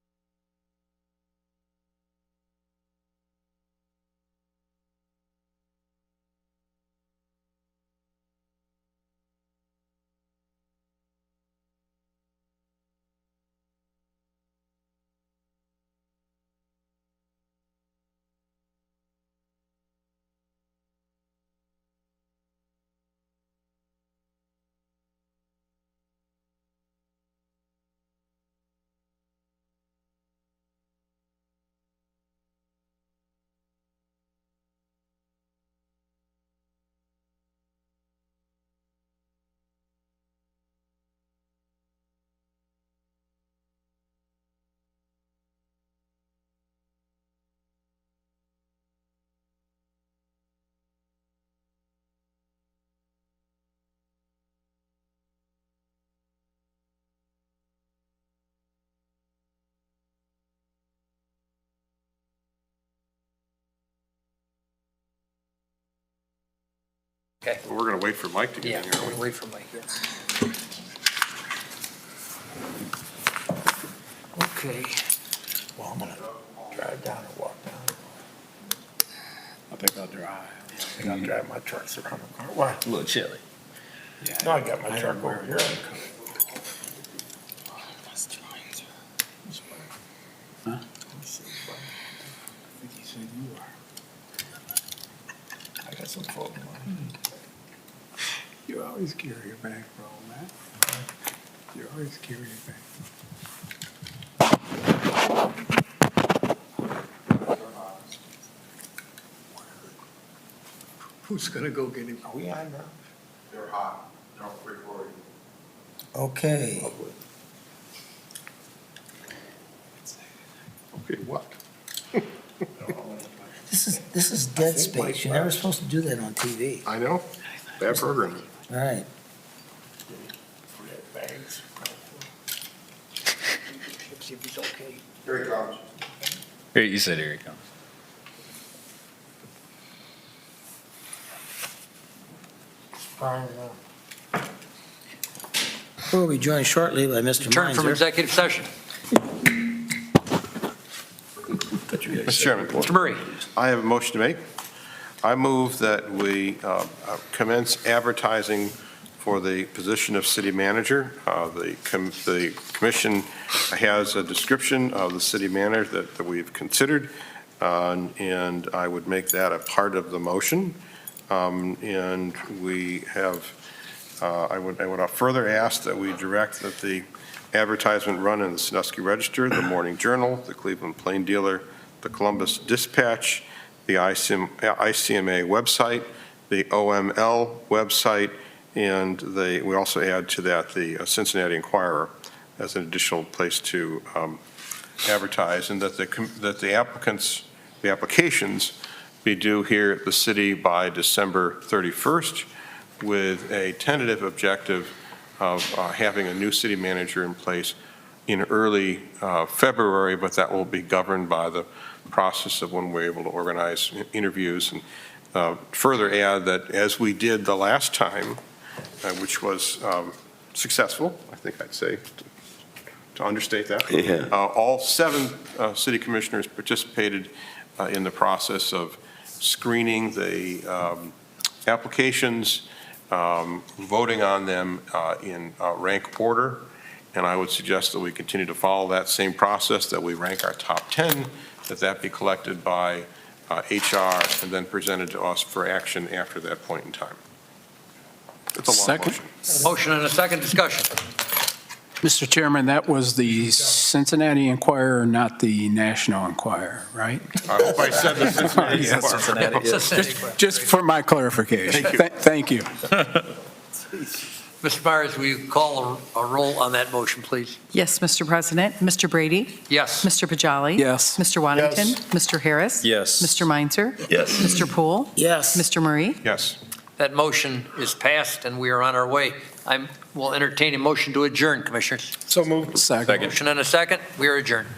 Okay. We're going to wait for Mike to get in here, aren't we? Wait for Mike. Okay. Well, I'm going to drive down or walk down. I think I'll drive. I think I'll drive my trucks around the car. Why? A little chilly. No, I got my truck over here. Huh? I think he said you are. I got some folk money. You always carry your bankroll, man. You always carry your bankroll. Who's gonna go get him? Are we on now? They're hot. They're recording. Okay. Okay, what? This is dead space. You're never supposed to do that on TV. I know. Bad programming. All right. Bags. See if he's okay. Here he comes. Here, you said here he comes. We'll be joined shortly by Mr. Return from Meinzer. executive session. Mr. Chairman. Mr. Murray. I have a motion to make. I move that we commence advertising for the position of city manager. The commission has a description of the city manager that we've considered, and I would make that a part of the motion. And we have, I would further ask that we direct that the advertisement run in the Sandusky Register, the Morning Journal, the Cleveland Plain Dealer, the Columbus Dispatch, the ICMA website, the OML website, and we also add to that the Cincinnati Enquirer as an additional place to advertise, and that the applications be due here at the city by December 31st, with a tentative objective of having a new city manager in place in early February, but that will be governed by the process of when we're able to organize interviews. And further add that as we did the last time, which was successful, I think I'd say, to understate that. Yeah. All 7 city commissioners participated in the process of screening the applications, voting on them in rank order. And I would suggest that we continue to follow that same process, that we rank our top 10, that be collected by HR and then presented to us for action after that point in time. It's a long Second. motion. Motion and a second discussion. Mr. Chairman, that was the Cincinnati Enquirer, not the National Enquirer, right? I hope I said the Cincinnati Enquirer. Just for my clarification. Thank you. Thank you. Mr. Myers, will you call a roll on that motion, please? Yes, Mr. President. Mr. Brady? Yes. Mr. Pajali? Yes. Mr. Waddington? Yes. Mr. Harris? Yes. Mr. Meinzer? Yes. Mr. Poole? Yes. Mr. Murray? Yes. That motion is passed, and we are on our way. I will entertain a motion to adjourn, Commissioners. So moved. Second. Motion and a second. We are adjourned.